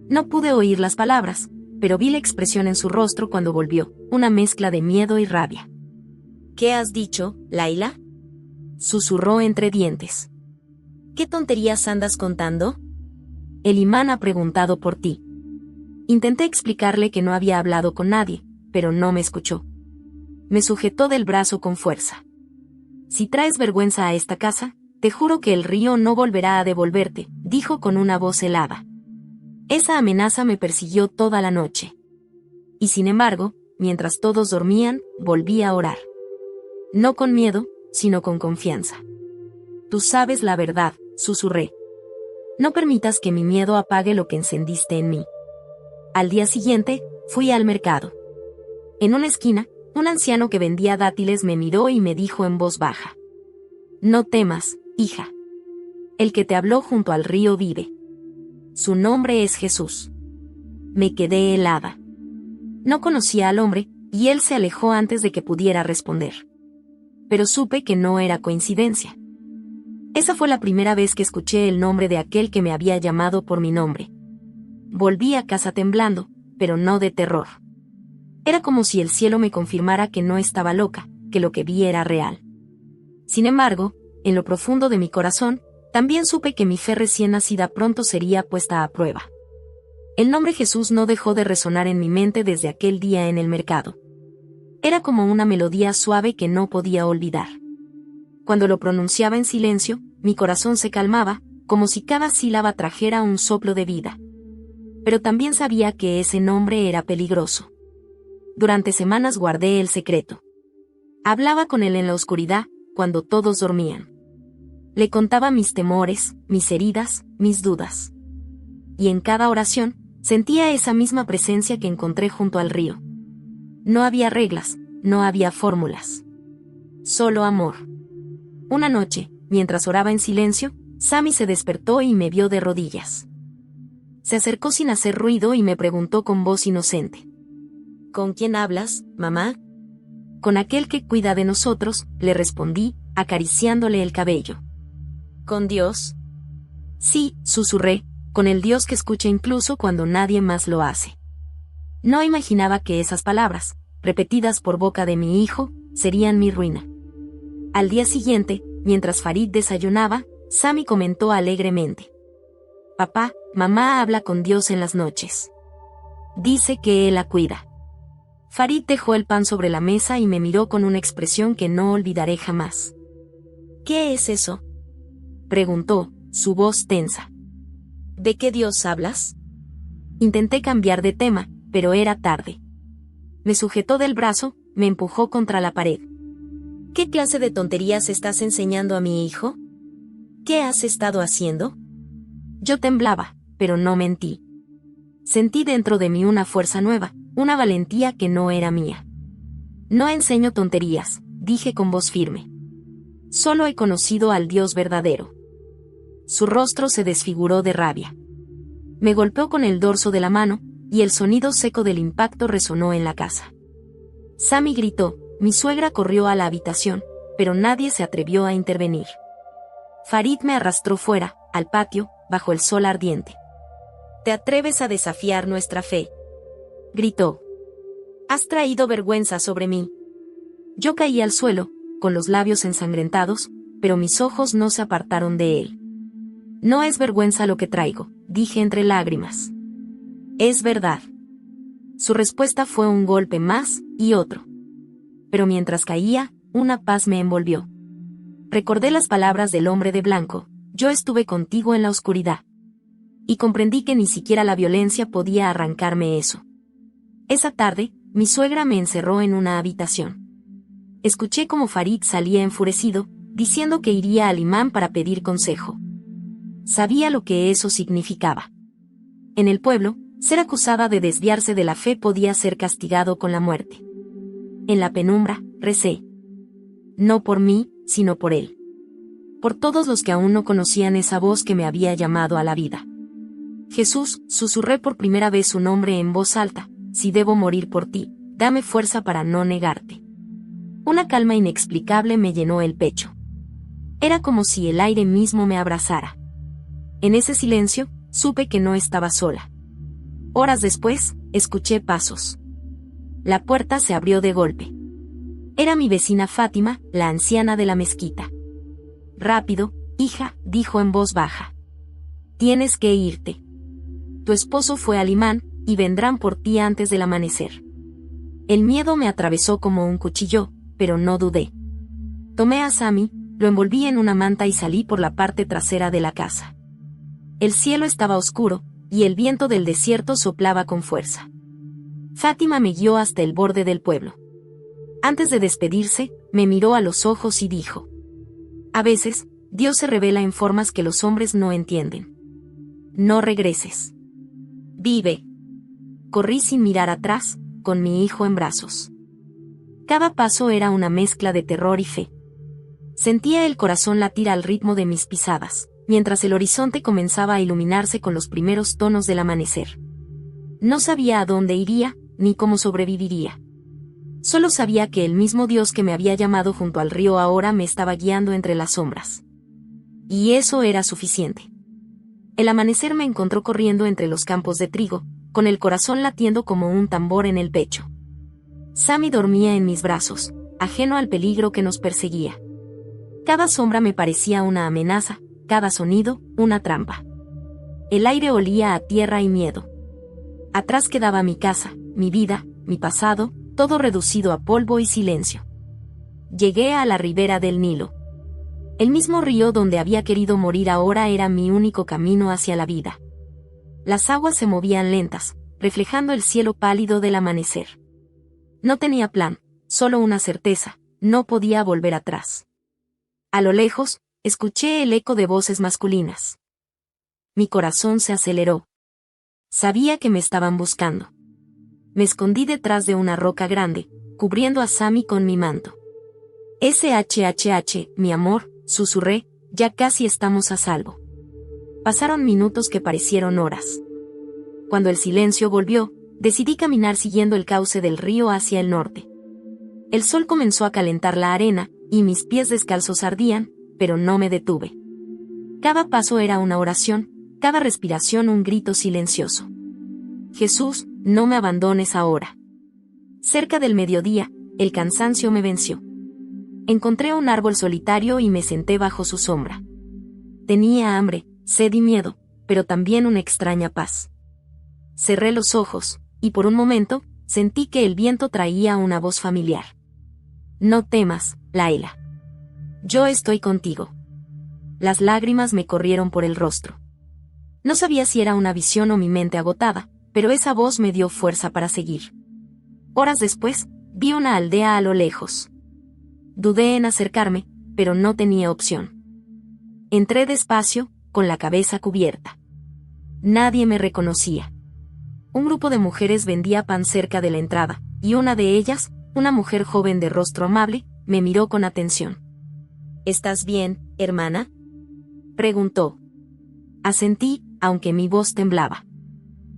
No pude oír las palabras, pero vi la expresión en su rostro cuando volvió, una mezcla de miedo y rabia. ¿Qué has dicho, Laila?, susurró entre dientes. ¿Qué tonterías andas contando? El imán ha preguntado por ti. Intenté explicarle que no había hablado con nadie, pero no me escuchó. Me sujetó del brazo con fuerza. Si traes vergüenza a esta casa, te juro que el río no volverá a devolverte, dijo con una voz helada. Esa amenaza me persiguió toda la noche. Y sin embargo, mientras todos dormían, volví a orar. No con miedo, sino con confianza. Tú sabes la verdad, susurré. No permitas que mi miedo apague lo que encendiste en mí. Al día siguiente, fui al mercado. En una esquina, un anciano que vendía dátiles me miró y me dijo en voz baja. No temas, hija. El que te habló junto al río vive. Su nombre es Jesús. Me quedé helada. No conocía al hombre, y él se alejó antes de que pudiera responder. Pero supe que no era coincidencia. Esa fue la primera vez que escuché el nombre de aquel que me había llamado por mi nombre. Volví a casa temblando, pero no de terror. Era como si el cielo me confirmara que no estaba loca, que lo que vi era real. Sin embargo, en lo profundo de mi corazón, también supe que mi fe recién nacida pronto sería puesta a prueba. El nombre Jesús no dejó de resonar en mi mente desde aquel día en el mercado. Era como una melodía suave que no podía olvidar. Cuando lo pronunciaba en silencio, mi corazón se calmaba, como si cada sílaba trajera un soplo de vida. Pero también sabía que ese nombre era peligroso. Durante semanas guardé el secreto. Hablaba con él en la oscuridad, cuando todos dormían. Le contaba mis temores, mis heridas, mis dudas. Y en cada oración, sentía esa misma presencia que encontré junto al río. No había reglas, no había fórmulas. Solo amor. Una noche, mientras oraba en silencio, Sammy se despertó y me vio de rodillas. Se acercó sin hacer ruido y me preguntó con voz inocente. ¿Con quién hablas, mamá? Con aquel que cuida de nosotros, le respondí, acariciándole el cabello. ¿Con Dios? Sí, susurré, con el Dios que escucha incluso cuando nadie más lo hace. No imaginaba que esas palabras, repetidas por boca de mi hijo, serían mi ruina. Al día siguiente, mientras Farid desayunaba, Sammy comentó alegremente. Papá, mamá habla con Dios en las noches. Dice que él la cuida. Farid dejó el pan sobre la mesa y me miró con una expresión que no olvidaré jamás. ¿Qué es eso?, preguntó, su voz tensa. ¿De qué Dios hablas? Intenté cambiar de tema, pero era tarde. Me sujetó del brazo, me empujó contra la pared. ¿Qué clase de tonterías estás enseñando a mi hijo? ¿Qué has estado haciendo? Yo temblaba, pero no mentí. Sentí dentro de mí una fuerza nueva, una valentía que no era mía. No enseño tonterías, dije con voz firme. Solo he conocido al Dios verdadero. Su rostro se desfiguró de rabia. Me golpeó con el dorso de la mano, y el sonido seco del impacto resonó en la casa. Sammy gritó, mi suegra corrió a la habitación, pero nadie se atrevió a intervenir. Farid me arrastró fuera, al patio, bajo el sol ardiente. ¿Te atreves a desafiar nuestra fe?, gritó. Has traído vergüenza sobre mí. Yo caí al suelo, con los labios ensangrentados, pero mis ojos no se apartaron de él. No es vergüenza lo que traigo, dije entre lágrimas. Es verdad. Su respuesta fue un golpe más, y otro. Pero mientras caía, una paz me envolvió. Recordé las palabras del hombre de blanco, yo estuve contigo en la oscuridad. Y comprendí que ni siquiera la violencia podía arrancarme eso. Esa tarde, mi suegra me encerró en una habitación. Escuché cómo Farid salía enfurecido, diciendo que iría al imán para pedir consejo. Sabía lo que eso significaba. En el pueblo, ser acusada de desviarse de la fe podía ser castigado con la muerte. En la penumbra, recé. No por mí, sino por él. Por todos los que aún no conocían esa voz que me había llamado a la vida. Jesús, susurré por primera vez su nombre en voz alta, si debo morir por ti, dame fuerza para no negarte. Una calma inexplicable me llenó el pecho. Era como si el aire mismo me abrazara. En ese silencio, supe que no estaba sola. Horas después, escuché pasos. La puerta se abrió de golpe. Era mi vecina Fátima, la anciana de la mezquita. Rápido, hija, dijo en voz baja. Tienes que irte. Tu esposo fue al imán, y vendrán por ti antes del amanecer. El miedo me atravesó como un cuchillo, pero no dudé. Tomé a Sammy, lo envolví en una manta y salí por la parte trasera de la casa. El cielo estaba oscuro, y el viento del desierto soplaba con fuerza. Fátima me guió hasta el borde del pueblo. Antes de despedirse, me miró a los ojos y dijo: a veces, Dios se revela en formas que los hombres no entienden. No regreses. Vive. Corrí sin mirar atrás, con mi hijo en brazos. Cada paso era una mezcla de terror y fe. Sentía el corazón latir al ritmo de mis pisadas, mientras el horizonte comenzaba a iluminarse con los primeros tonos del amanecer. No sabía a dónde iría, ni cómo sobreviviría. Solo sabía que el mismo Dios que me había llamado junto al río ahora me estaba guiando entre las sombras. Y eso era suficiente. El amanecer me encontró corriendo entre los campos de trigo, con el corazón latiendo como un tambor en el pecho. Sammy dormía en mis brazos, ajeno al peligro que nos perseguía. Cada sombra me parecía una amenaza, cada sonido, una trampa. El aire olía a tierra y miedo. Atrás quedaba mi casa, mi vida, mi pasado, todo reducido a polvo y silencio. Llegué a la ribera del Nilo. El mismo río donde había querido morir ahora era mi único camino hacia la vida. Las aguas se movían lentas, reflejando el cielo pálido del amanecer. No tenía plan, solo una certeza, no podía volver atrás. A lo lejos, escuché el eco de voces masculinas. Mi corazón se aceleró. Sabía que me estaban buscando. Me escondí detrás de una roca grande, cubriendo a Sammy con mi manto. SHHH, mi amor, susurré, ya casi estamos a salvo. Pasaron minutos que parecieron horas. Cuando el silencio volvió, decidí caminar siguiendo el cauce del río hacia el norte. El sol comenzó a calentar la arena, y mis pies descalzos ardían, pero no me detuve. Cada paso era una oración, cada respiración un grito silencioso. Jesús, no me abandones ahora. Cerca del mediodía, el cansancio me venció. Encontré un árbol solitario y me senté bajo su sombra. Tenía hambre, sed y miedo, pero también una extraña paz. Cerré los ojos, y por un momento, sentí que el viento traía una voz familiar. No temas, Layla. Yo estoy contigo. Las lágrimas me corrieron por el rostro. No sabía si era una visión o mi mente agotada, pero esa voz me dio fuerza para seguir. Horas después, vi una aldea a lo lejos. Dudé en acercarme, pero no tenía opción. Entré despacio, con la cabeza cubierta. Nadie me reconocía. Un grupo de mujeres vendía pan cerca de la entrada, y una de ellas, una mujer joven de rostro amable, me miró con atención. ¿Estás bien, hermana?, preguntó. Asentí, aunque mi voz temblaba.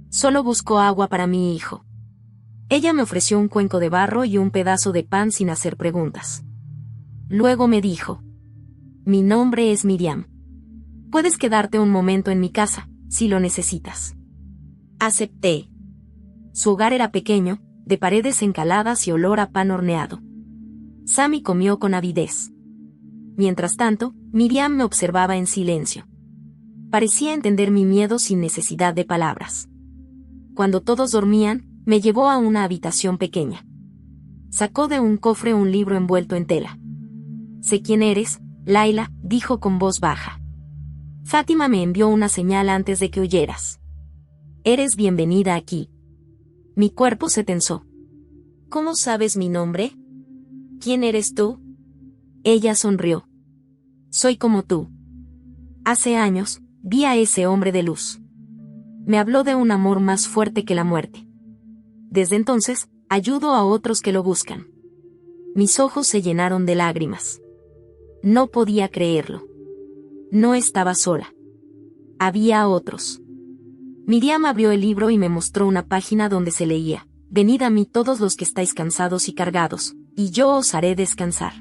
Solo busco agua para mi hijo. Ella me ofreció un cuenco de barro y un pedazo de pan sin hacer preguntas. Luego me dijo: mi nombre es Miriam. Puedes quedarte un momento en mi casa, si lo necesitas. Acepté. Su hogar era pequeño, de paredes encaladas y olor a pan horneado. Sammy comió con avidez. Mientras tanto, Miriam me observaba en silencio. Parecía entender mi miedo sin necesidad de palabras. Cuando todos dormían, me llevó a una habitación pequeña. Sacó de un cofre un libro envuelto en tela. Sé quién eres, Layla, dijo con voz baja. Fátima me envió una señal antes de que huyeras. Eres bienvenida aquí. Mi cuerpo se tensó. ¿Cómo sabes mi nombre? ¿Quién eres tú? Ella sonrió. Soy como tú. Hace años, vi a ese hombre de luz. Me habló de un amor más fuerte que la muerte. Desde entonces, ayudo a otros que lo buscan. Mis ojos se llenaron de lágrimas. No podía creerlo. No estaba sola. Había otros. Miriam abrió el libro y me mostró una página donde se leía: venid a mí todos los que estáis cansados y cargados, y yo os haré descansar.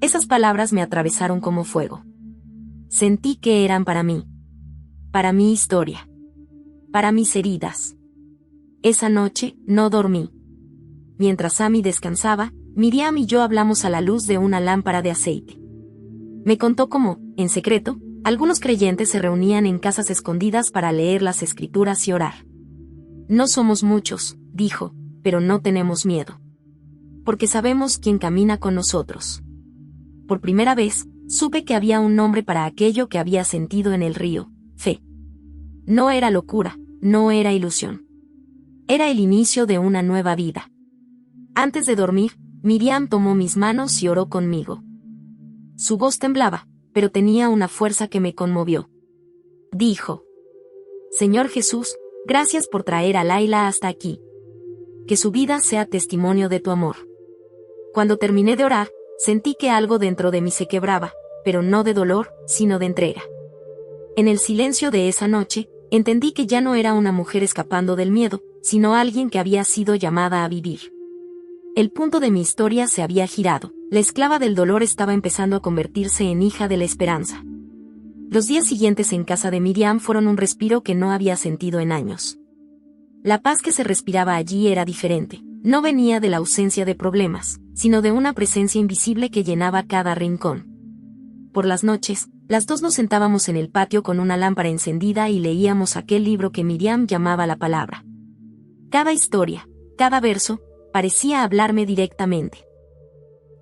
Esas palabras me atravesaron como fuego. Sentí que eran para mí. Para mi historia. Para mis heridas. Esa noche, no dormí. Mientras Sammy descansaba, Miriam y yo hablamos a la luz de una lámpara de aceite. Me contó cómo, en secreto, algunos creyentes se reunían en casas escondidas para leer las escrituras y orar. No somos muchos, dijo, pero no tenemos miedo. Porque sabemos quién camina con nosotros. Por primera vez, supe que había un nombre para aquello que había sentido en el río: fe. No era locura, no era ilusión. Era el inicio de una nueva vida. Antes de dormir, Miriam tomó mis manos y oró conmigo. Su voz temblaba, pero tenía una fuerza que me conmovió. Dijo: Señor Jesús, gracias por traer a Layla hasta aquí. Que su vida sea testimonio de tu amor. Cuando terminé de orar, sentí que algo dentro de mí se quebraba, pero no de dolor, sino de entrega. En el silencio de esa noche, entendí que ya no era una mujer escapando del miedo, sino alguien que había sido llamada a vivir. El punto de mi historia se había girado. La esclava del dolor estaba empezando a convertirse en hija de la esperanza. Los días siguientes en casa de Miriam fueron un respiro que no había sentido en años. La paz que se respiraba allí era diferente. No venía de la ausencia de problemas, sino de una presencia invisible que llenaba cada rincón. Por las noches, las dos nos sentábamos en el patio con una lámpara encendida y leíamos aquel libro que Miriam llamaba la palabra. Cada historia, cada verso, parecía hablarme directamente.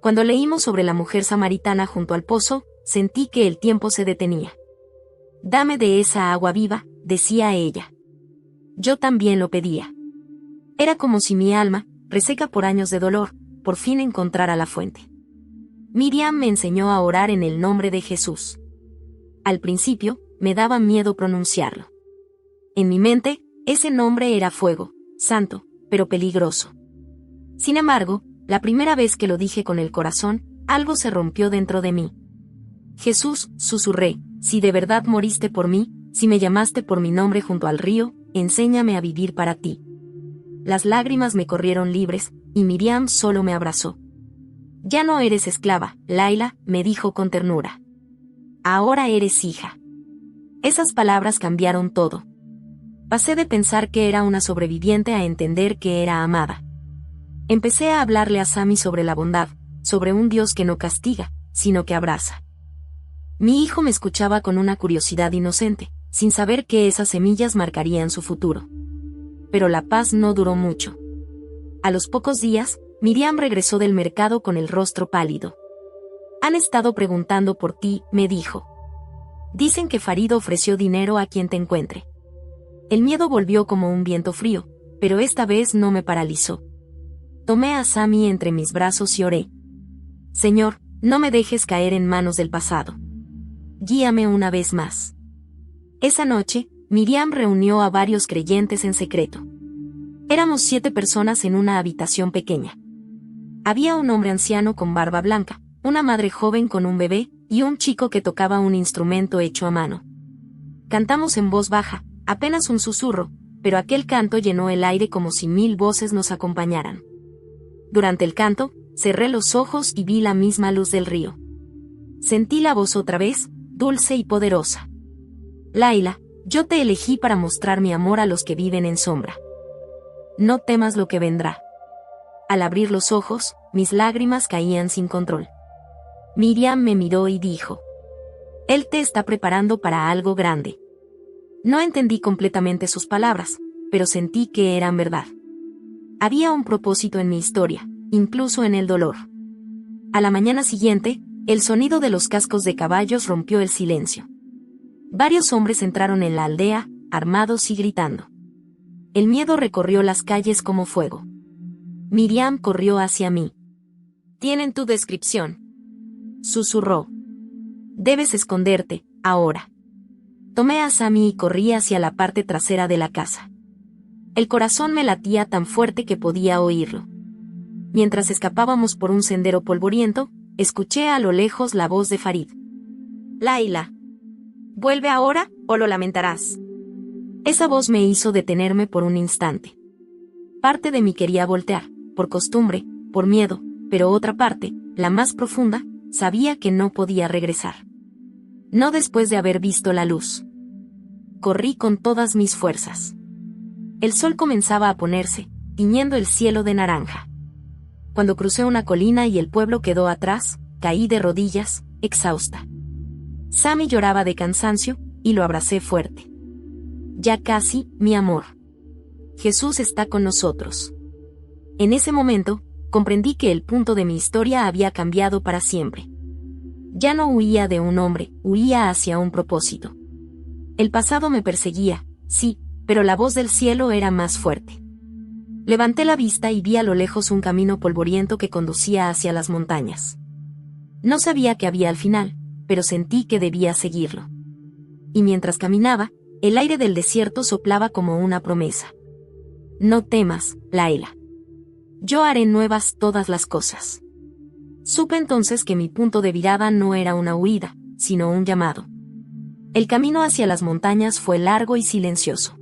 Cuando leímos sobre la mujer samaritana junto al pozo, sentí que el tiempo se detenía. «Dame de esa agua viva», decía ella. Yo también lo pedía. Era como si mi alma, reseca por años de dolor, por fin encontrara la fuente. Miriam me enseñó a orar en el nombre de Jesús. Al principio, me daba miedo pronunciarlo. En mi mente, ese nombre era fuego, santo, pero peligroso. Sin embargo, la primera vez que lo dije con el corazón, algo se rompió dentro de mí. Jesús, susurré, si de verdad moriste por mí, si me llamaste por mi nombre junto al río, enséñame a vivir para ti. Las lágrimas me corrieron libres, y Miriam solo me abrazó. Ya no eres esclava, Laila, me dijo con ternura. Ahora eres hija. Esas palabras cambiaron todo. Pasé de pensar que era una sobreviviente a entender que era amada. Empecé a hablarle a Sammy sobre la bondad, sobre un Dios que no castiga, sino que abraza. Mi hijo me escuchaba con una curiosidad inocente, sin saber que esas semillas marcarían su futuro. Pero la paz no duró mucho. A los pocos días, Miriam regresó del mercado con el rostro pálido. Han estado preguntando por ti, me dijo. Dicen que Farid ofreció dinero a quien te encuentre. El miedo volvió como un viento frío, pero esta vez no me paralizó. Tomé a Sammy entre mis brazos y oré. Señor, no me dejes caer en manos del pasado. Guíame una vez más. Esa noche, Miriam reunió a varios creyentes en secreto. Éramos 7 personas en una habitación pequeña. Había un hombre anciano con barba blanca, una madre joven con un bebé, y un chico que tocaba un instrumento hecho a mano. Cantamos en voz baja, apenas un susurro, pero aquel canto llenó el aire como si 1000 voces nos acompañaran. Durante el canto, cerré los ojos y vi la misma luz del río. Sentí la voz otra vez, dulce y poderosa. Laila, yo te elegí para mostrar mi amor a los que viven en sombra. No temas lo que vendrá. Al abrir los ojos, mis lágrimas caían sin control. Miriam me miró y dijo: Él te está preparando para algo grande. No entendí completamente sus palabras, pero sentí que eran verdad. Había un propósito en mi historia, incluso en el dolor. A la mañana siguiente, el sonido de los cascos de caballos rompió el silencio. Varios hombres entraron en la aldea, armados y gritando. El miedo recorrió las calles como fuego. Miriam corrió hacia mí. «Tienen tu descripción», susurró. «Debes esconderte, ahora». Tomé a Sammy y corrí hacia la parte trasera de la casa. El corazón me latía tan fuerte que podía oírlo. Mientras escapábamos por un sendero polvoriento, escuché a lo lejos la voz de Farid. «Laila, vuelve ahora, o lo lamentarás». Esa voz me hizo detenerme por un instante. Parte de mí quería voltear, por costumbre, por miedo, pero otra parte, la más profunda, sabía que no podía regresar. No después de haber visto la luz. Corrí con todas mis fuerzas. El sol comenzaba a ponerse, tiñendo el cielo de naranja. Cuando crucé una colina y el pueblo quedó atrás, caí de rodillas, exhausta. Sammy lloraba de cansancio, y lo abracé fuerte. Ya casi, mi amor. Jesús está con nosotros. En ese momento, comprendí que el punto de mi historia había cambiado para siempre. Ya no huía de un hombre, huía hacia un propósito. El pasado me perseguía, sí, pero la voz del cielo era más fuerte. Levanté la vista y vi a lo lejos un camino polvoriento que conducía hacia las montañas. No sabía qué había al final, pero sentí que debía seguirlo. Y mientras caminaba, el aire del desierto soplaba como una promesa. No temas, Laila. Yo haré nuevas todas las cosas. Supe entonces que mi punto de virada no era una huida, sino un llamado. El camino hacia las montañas fue largo y silencioso.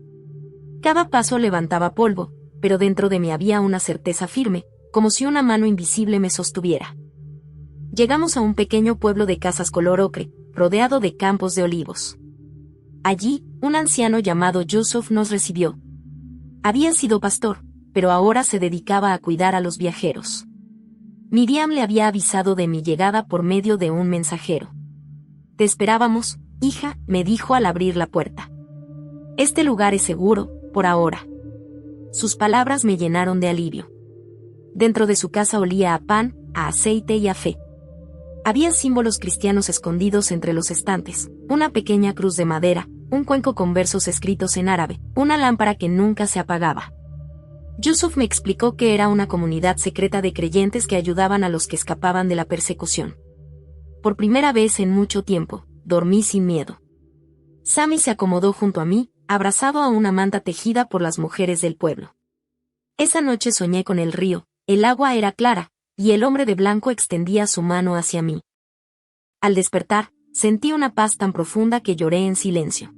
Cada paso levantaba polvo, pero dentro de mí había una certeza firme, como si una mano invisible me sostuviera. Llegamos a un pequeño pueblo de casas color ocre, rodeado de campos de olivos. Allí, un anciano llamado Yusuf nos recibió. Había sido pastor, pero ahora se dedicaba a cuidar a los viajeros. Miriam le había avisado de mi llegada por medio de un mensajero. Te esperábamos, hija, me dijo al abrir la puerta. Este lugar es seguro, por ahora. Sus palabras me llenaron de alivio. Dentro de su casa olía a pan, a aceite y a fe. Había símbolos cristianos escondidos entre los estantes, una pequeña cruz de madera, un cuenco con versos escritos en árabe, una lámpara que nunca se apagaba. Yusuf me explicó que era una comunidad secreta de creyentes que ayudaban a los que escapaban de la persecución. Por primera vez en mucho tiempo, dormí sin miedo. Sami se acomodó junto a mí, abrazado a una manta tejida por las mujeres del pueblo. Esa noche soñé con el río, el agua era clara, y el hombre de blanco extendía su mano hacia mí. Al despertar, sentí una paz tan profunda que lloré en silencio.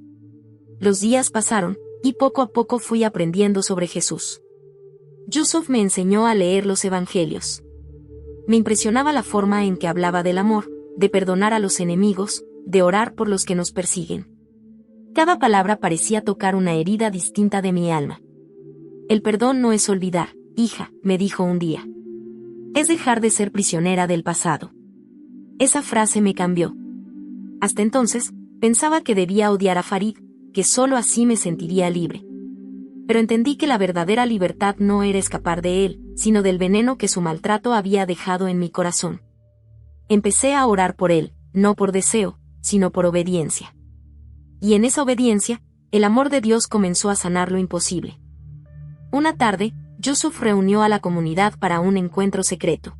Los días pasaron, y poco a poco fui aprendiendo sobre Jesús. Yusuf me enseñó a leer los evangelios. Me impresionaba la forma en que hablaba del amor, de perdonar a los enemigos, de orar por los que nos persiguen. Cada palabra parecía tocar una herida distinta de mi alma. El perdón no es olvidar, hija, me dijo un día. Es dejar de ser prisionera del pasado. Esa frase me cambió. Hasta entonces, pensaba que debía odiar a Farid, que solo así me sentiría libre. Pero entendí que la verdadera libertad no era escapar de él, sino del veneno que su maltrato había dejado en mi corazón. Empecé a orar por él, no por deseo, sino por obediencia. Y en esa obediencia, el amor de Dios comenzó a sanar lo imposible. Una tarde, Yusuf reunió a la comunidad para un encuentro secreto.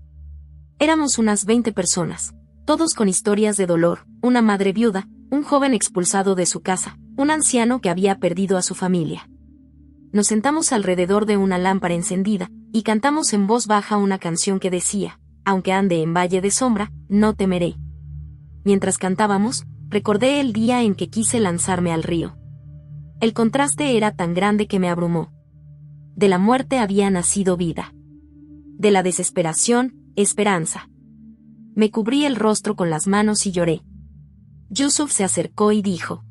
Éramos unas 20 personas, todos con historias de dolor, una madre viuda, un joven expulsado de su casa, un anciano que había perdido a su familia. Nos sentamos alrededor de una lámpara encendida, y cantamos en voz baja una canción que decía, aunque ande en valle de sombra, no temeré. Mientras cantábamos, recordé el día en que quise lanzarme al río. El contraste era tan grande que me abrumó. De la muerte había nacido vida. De la desesperación, esperanza. Me cubrí el rostro con las manos y lloré. Yusuf se acercó y dijo: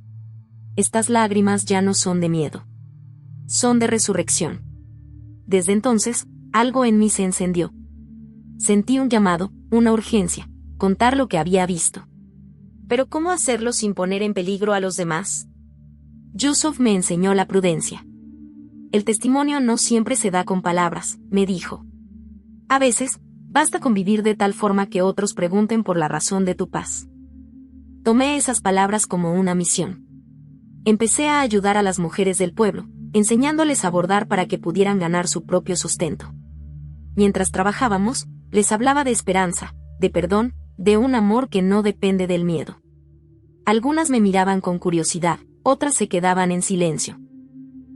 estas lágrimas ya no son de miedo. Son de resurrección. Desde entonces, algo en mí se encendió. Sentí un llamado, una urgencia, contar lo que había visto. ¿Pero cómo hacerlo sin poner en peligro a los demás? Yusuf me enseñó la prudencia. El testimonio no siempre se da con palabras, me dijo. A veces, basta con vivir de tal forma que otros pregunten por la razón de tu paz. Tomé esas palabras como una misión. Empecé a ayudar a las mujeres del pueblo, enseñándoles a bordar para que pudieran ganar su propio sustento. Mientras trabajábamos, les hablaba de esperanza, de perdón, de un amor que no depende del miedo. Algunas me miraban con curiosidad, otras se quedaban en silencio.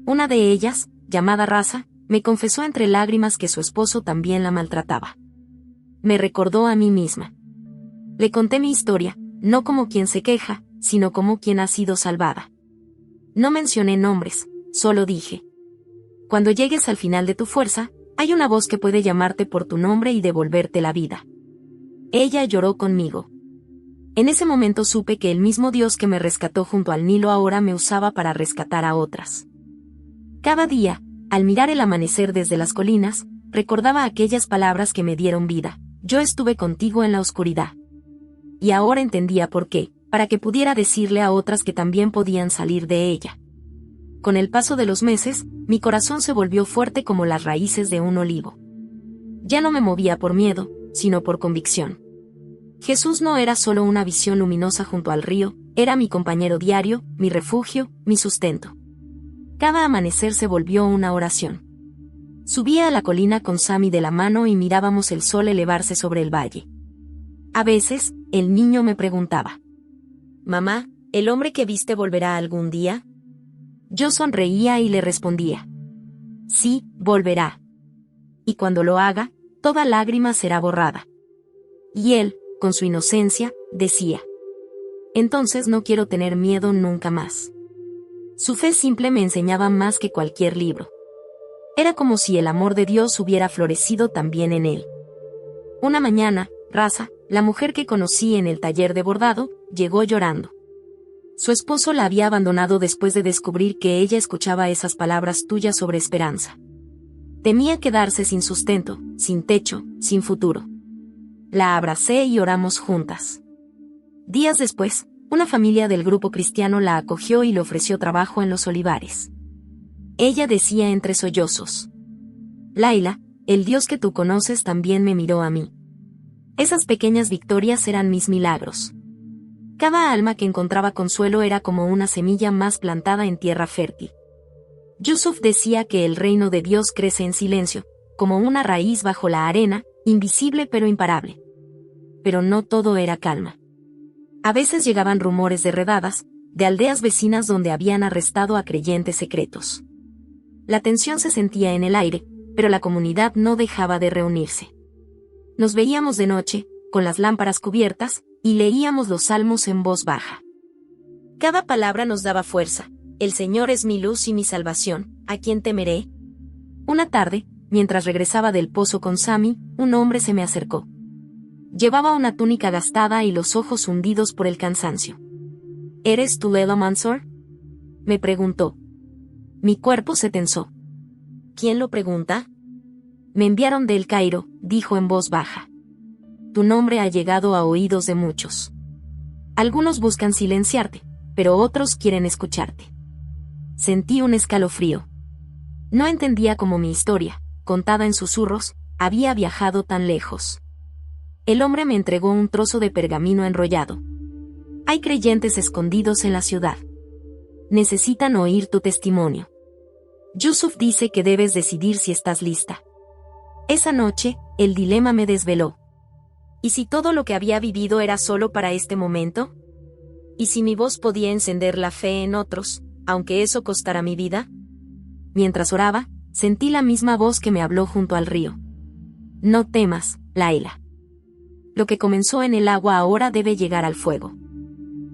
Una de ellas, llamada Raza, me confesó entre lágrimas que su esposo también la maltrataba. Me recordó a mí misma. Le conté mi historia, no como quien se queja, sino como quien ha sido salvada. No mencioné nombres, solo dije: cuando llegues al final de tu fuerza, hay una voz que puede llamarte por tu nombre y devolverte la vida. Ella lloró conmigo. En ese momento supe que el mismo Dios que me rescató junto al Nilo ahora me usaba para rescatar a otras. Cada día, al mirar el amanecer desde las colinas, recordaba aquellas palabras que me dieron vida: yo estuve contigo en la oscuridad. Y ahora entendía por qué, para que pudiera decirle a otras que también podían salir de ella. Con el paso de los meses, mi corazón se volvió fuerte como las raíces de un olivo. Ya no me movía por miedo, sino por convicción. Jesús no era solo una visión luminosa junto al río, era mi compañero diario, mi refugio, mi sustento. Cada amanecer se volvió una oración. Subía a la colina con Sami de la mano y mirábamos el sol elevarse sobre el valle. A veces, el niño me preguntaba: mamá, ¿el hombre que viste volverá algún día? Yo sonreía y le respondía: sí, volverá. Y cuando lo haga, toda lágrima será borrada. Y él, con su inocencia, decía: entonces no quiero tener miedo nunca más. Su fe simple me enseñaba más que cualquier libro. Era como si el amor de Dios hubiera florecido también en él. Una mañana, Raza, la mujer que conocí en el taller de bordado, llegó llorando. Su esposo la había abandonado después de descubrir que ella escuchaba esas palabras tuyas sobre esperanza. Temía quedarse sin sustento, sin techo, sin futuro. La abracé y oramos juntas. Días después, Una familia del grupo cristiano la acogió y le ofreció trabajo en los olivares. Ella decía entre sollozos: Laila, el Dios que tú conoces también me miró a mí. Esas pequeñas victorias eran mis milagros. Cada alma que encontraba consuelo era como una semilla más plantada en tierra fértil. Yusuf decía que el reino de Dios crece en silencio, como una raíz bajo la arena, invisible pero imparable. Pero no todo era calma. A veces llegaban rumores de redadas, de aldeas vecinas donde habían arrestado a creyentes secretos. La tensión se sentía en el aire, pero la comunidad no dejaba de reunirse. Nos veíamos de noche, con las lámparas cubiertas, y leíamos los salmos en voz baja. Cada palabra nos daba fuerza. El Señor es mi luz y mi salvación, ¿a quién temeré? Una tarde, mientras regresaba del pozo con Sami, un hombre se me acercó. Llevaba una túnica gastada y los ojos hundidos por el cansancio. ¿Eres tú Laila Mansour?, me preguntó. Mi cuerpo se tensó. ¿Quién lo pregunta? Me enviaron de El Cairo, dijo en voz baja. Tu nombre ha llegado a oídos de muchos. Algunos buscan silenciarte, pero otros quieren escucharte. Sentí un escalofrío. No entendía cómo mi historia, contada en susurros, había viajado tan lejos. El hombre me entregó un trozo de pergamino enrollado. Hay creyentes escondidos en la ciudad. Necesitan oír tu testimonio. Yusuf dice que debes decidir si estás lista. Esa noche, el dilema me desveló. ¿Y si todo lo que había vivido era solo para este momento? ¿Y si mi voz podía encender la fe en otros, aunque eso costara mi vida? Mientras oraba, sentí la misma voz que me habló junto al río. No temas, Laila. Lo que comenzó en el agua ahora debe llegar al fuego.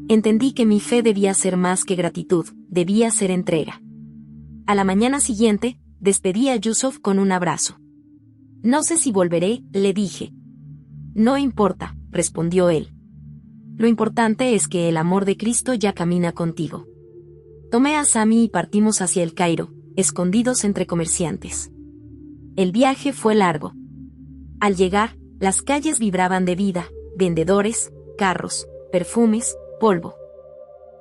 Entendí que mi fe debía ser más que gratitud, debía ser entrega. A la mañana siguiente, despedí a Yusuf con un abrazo. No sé si volveré, le dije. No importa, respondió él. Lo importante es que el amor de Cristo ya camina contigo. Tomé a Sami y partimos hacia El Cairo, escondidos entre comerciantes. El viaje fue largo. Al llegar, las calles vibraban de vida, vendedores, carros, perfumes, polvo.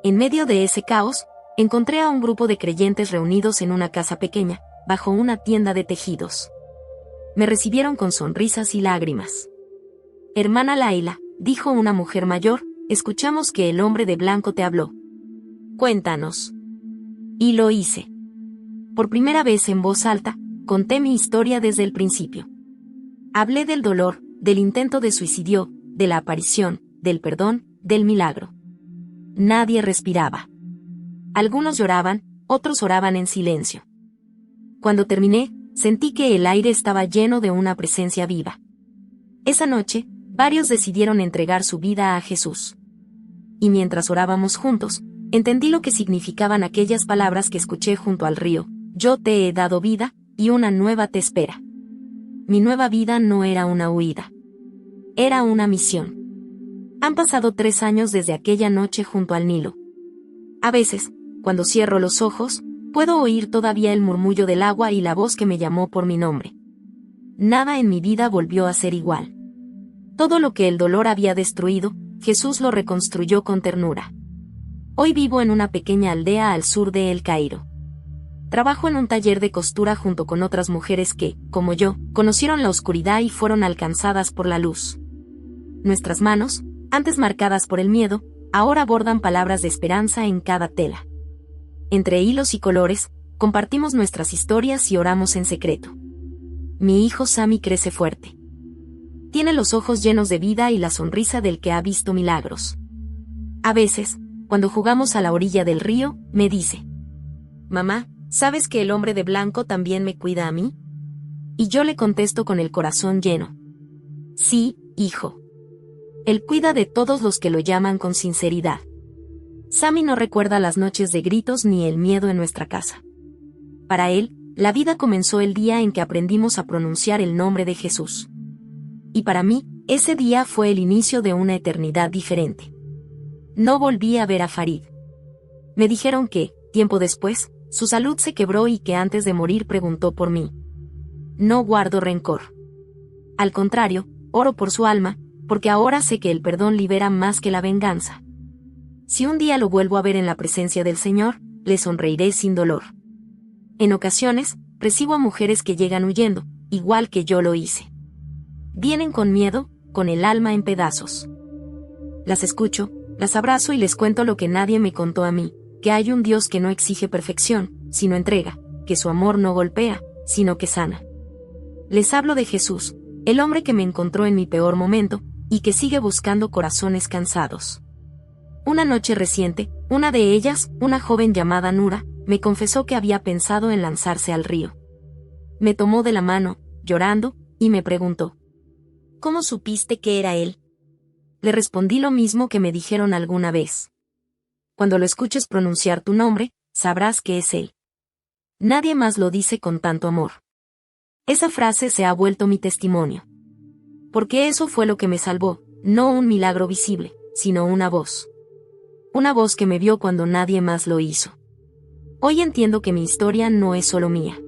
En medio de ese caos, encontré a un grupo de creyentes reunidos en una casa pequeña, bajo una tienda de tejidos. Me recibieron con sonrisas y lágrimas. Hermana Laila, dijo una mujer mayor, escuchamos que el hombre de blanco te habló. Cuéntanos. Y lo hice. Por primera vez en voz alta, conté mi historia desde el principio. Hablé del dolor, del intento de suicidio, de la aparición, del perdón, del milagro. Nadie respiraba. Algunos lloraban, otros oraban en silencio. Cuando terminé, sentí que el aire estaba lleno de una presencia viva. Esa noche, varios decidieron entregar su vida a Jesús. Y mientras orábamos juntos, entendí lo que significaban aquellas palabras que escuché junto al río: yo te he dado vida, y una nueva te espera. Mi nueva vida no era una huida. Era una misión. Han pasado 3 años desde aquella noche junto al Nilo. A veces, cuando cierro los ojos, puedo oír todavía el murmullo del agua y la voz que me llamó por mi nombre. Nada en mi vida volvió a ser igual. Todo lo que el dolor había destruido, Jesús lo reconstruyó con ternura. Hoy vivo en una pequeña aldea al sur de El Cairo. Trabajo en un taller de costura junto con otras mujeres que, como yo, conocieron la oscuridad y fueron alcanzadas por la luz. Nuestras manos, antes marcadas por el miedo, ahora bordan palabras de esperanza en cada tela. Entre hilos y colores, compartimos nuestras historias y oramos en secreto. Mi hijo Sami crece fuerte. Tiene los ojos llenos de vida y la sonrisa del que ha visto milagros. A veces, cuando jugamos a la orilla del río, me dice: Mamá, ¿sabes que el hombre de blanco también me cuida a mí? Y yo le contesto con el corazón lleno: Sí, hijo. Él cuida de todos los que lo llaman con sinceridad. Sami no recuerda las noches de gritos ni el miedo en nuestra casa. Para él, la vida comenzó el día en que aprendimos a pronunciar el nombre de Jesús. Y para mí, ese día fue el inicio de una eternidad diferente. No volví a ver a Farid. Me dijeron que, tiempo después, su salud se quebró y que antes de morir preguntó por mí. No guardo rencor. Al contrario, oro por su alma, porque ahora sé que el perdón libera más que la venganza. Si un día lo vuelvo a ver en la presencia del Señor, le sonreiré sin dolor. En ocasiones, recibo a mujeres que llegan huyendo, igual que yo lo hice. Vienen con miedo, con el alma en pedazos. Las escucho, las abrazo y les cuento lo que nadie me contó a mí, que hay un Dios que no exige perfección, sino entrega, que su amor no golpea, sino que sana. Les hablo de Jesús, el hombre que me encontró en mi peor momento, y que sigue buscando corazones cansados. Una noche reciente, una de ellas, una joven llamada Nura, me confesó que había pensado en lanzarse al río. Me tomó de la mano, llorando, y me preguntó: ¿cómo supiste que era él? Le respondí lo mismo que me dijeron alguna vez. Cuando lo escuches pronunciar tu nombre, sabrás que es él. Nadie más lo dice con tanto amor. Esa frase se ha vuelto mi testimonio. Porque eso fue lo que me salvó, no un milagro visible, sino una voz. Una voz que me vio cuando nadie más lo hizo. Hoy entiendo que mi historia no es solo mía.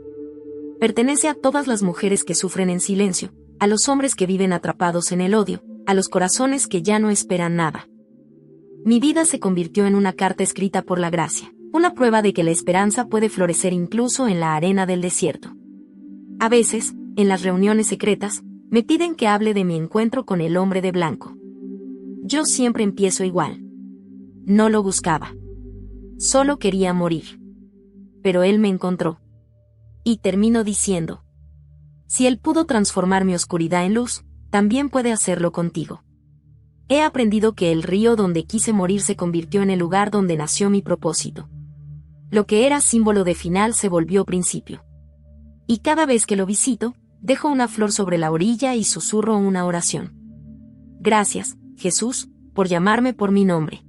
Pertenece a todas las mujeres que sufren en silencio, a los hombres que viven atrapados en el odio, a los corazones que ya no esperan nada. Mi vida se convirtió en una carta escrita por la gracia, una prueba de que la esperanza puede florecer incluso en la arena del desierto. A veces, en las reuniones secretas, me piden que hable de mi encuentro con el hombre de blanco. Yo siempre empiezo igual. No lo buscaba. Solo quería morir. Pero él me encontró. Y termino diciendo: si él pudo transformar mi oscuridad en luz, también puede hacerlo contigo. He aprendido que el río donde quise morir se convirtió en el lugar donde nació mi propósito. Lo que era símbolo de final se volvió principio. Y cada vez que lo visito, dejo una flor sobre la orilla y susurro una oración. Gracias, Jesús, por llamarme por mi nombre.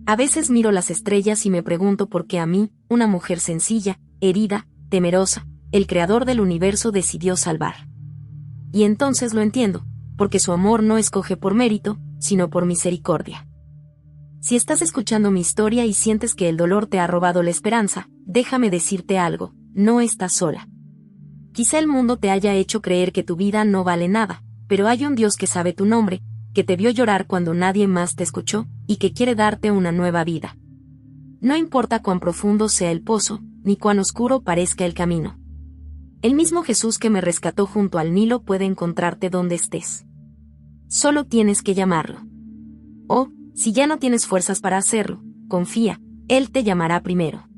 A veces miro las estrellas y me pregunto por qué a mí, una mujer sencilla, herida, temerosa, el creador del universo decidió salvar. Y entonces lo entiendo, porque su amor no escoge por mérito, sino por misericordia. Si estás escuchando mi historia y sientes que el dolor te ha robado la esperanza, déjame decirte algo: no estás sola. Quizá el mundo te haya hecho creer que tu vida no vale nada, pero hay un Dios que sabe tu nombre, que te vio llorar cuando nadie más te escuchó, y que quiere darte una nueva vida. No importa cuán profundo sea el pozo, ni cuán oscuro parezca el camino. El mismo Jesús que me rescató junto al Nilo puede encontrarte donde estés. Solo tienes que llamarlo. O, si ya no tienes fuerzas para hacerlo, confía, Él te llamará primero.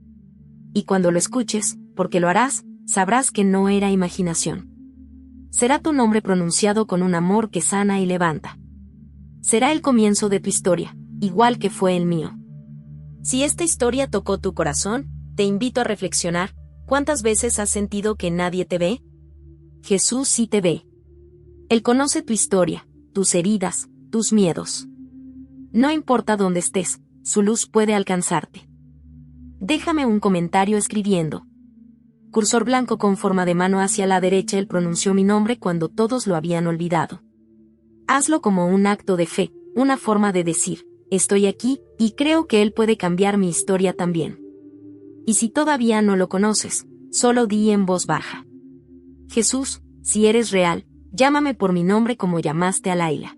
Y cuando lo escuches, porque lo harás, sabrás que no era imaginación. Será tu nombre pronunciado con un amor que sana y levanta. Será el comienzo de tu historia, igual que fue el mío. Si esta historia tocó tu corazón, te invito a reflexionar: ¿cuántas veces has sentido que nadie te ve? Jesús sí te ve. Él conoce tu historia, tus heridas, tus miedos. No importa dónde estés, su luz puede alcanzarte. Déjame un comentario escribiendo: cursor blanco con forma de mano hacia la derecha. Él pronunció mi nombre cuando todos lo habían olvidado. Hazlo como un acto de fe, una forma de decir: estoy aquí, y creo que Él puede cambiar mi historia también. Y si todavía no lo conoces, solo di en voz baja: Jesús, si eres real, llámame por mi nombre como llamaste a Laila.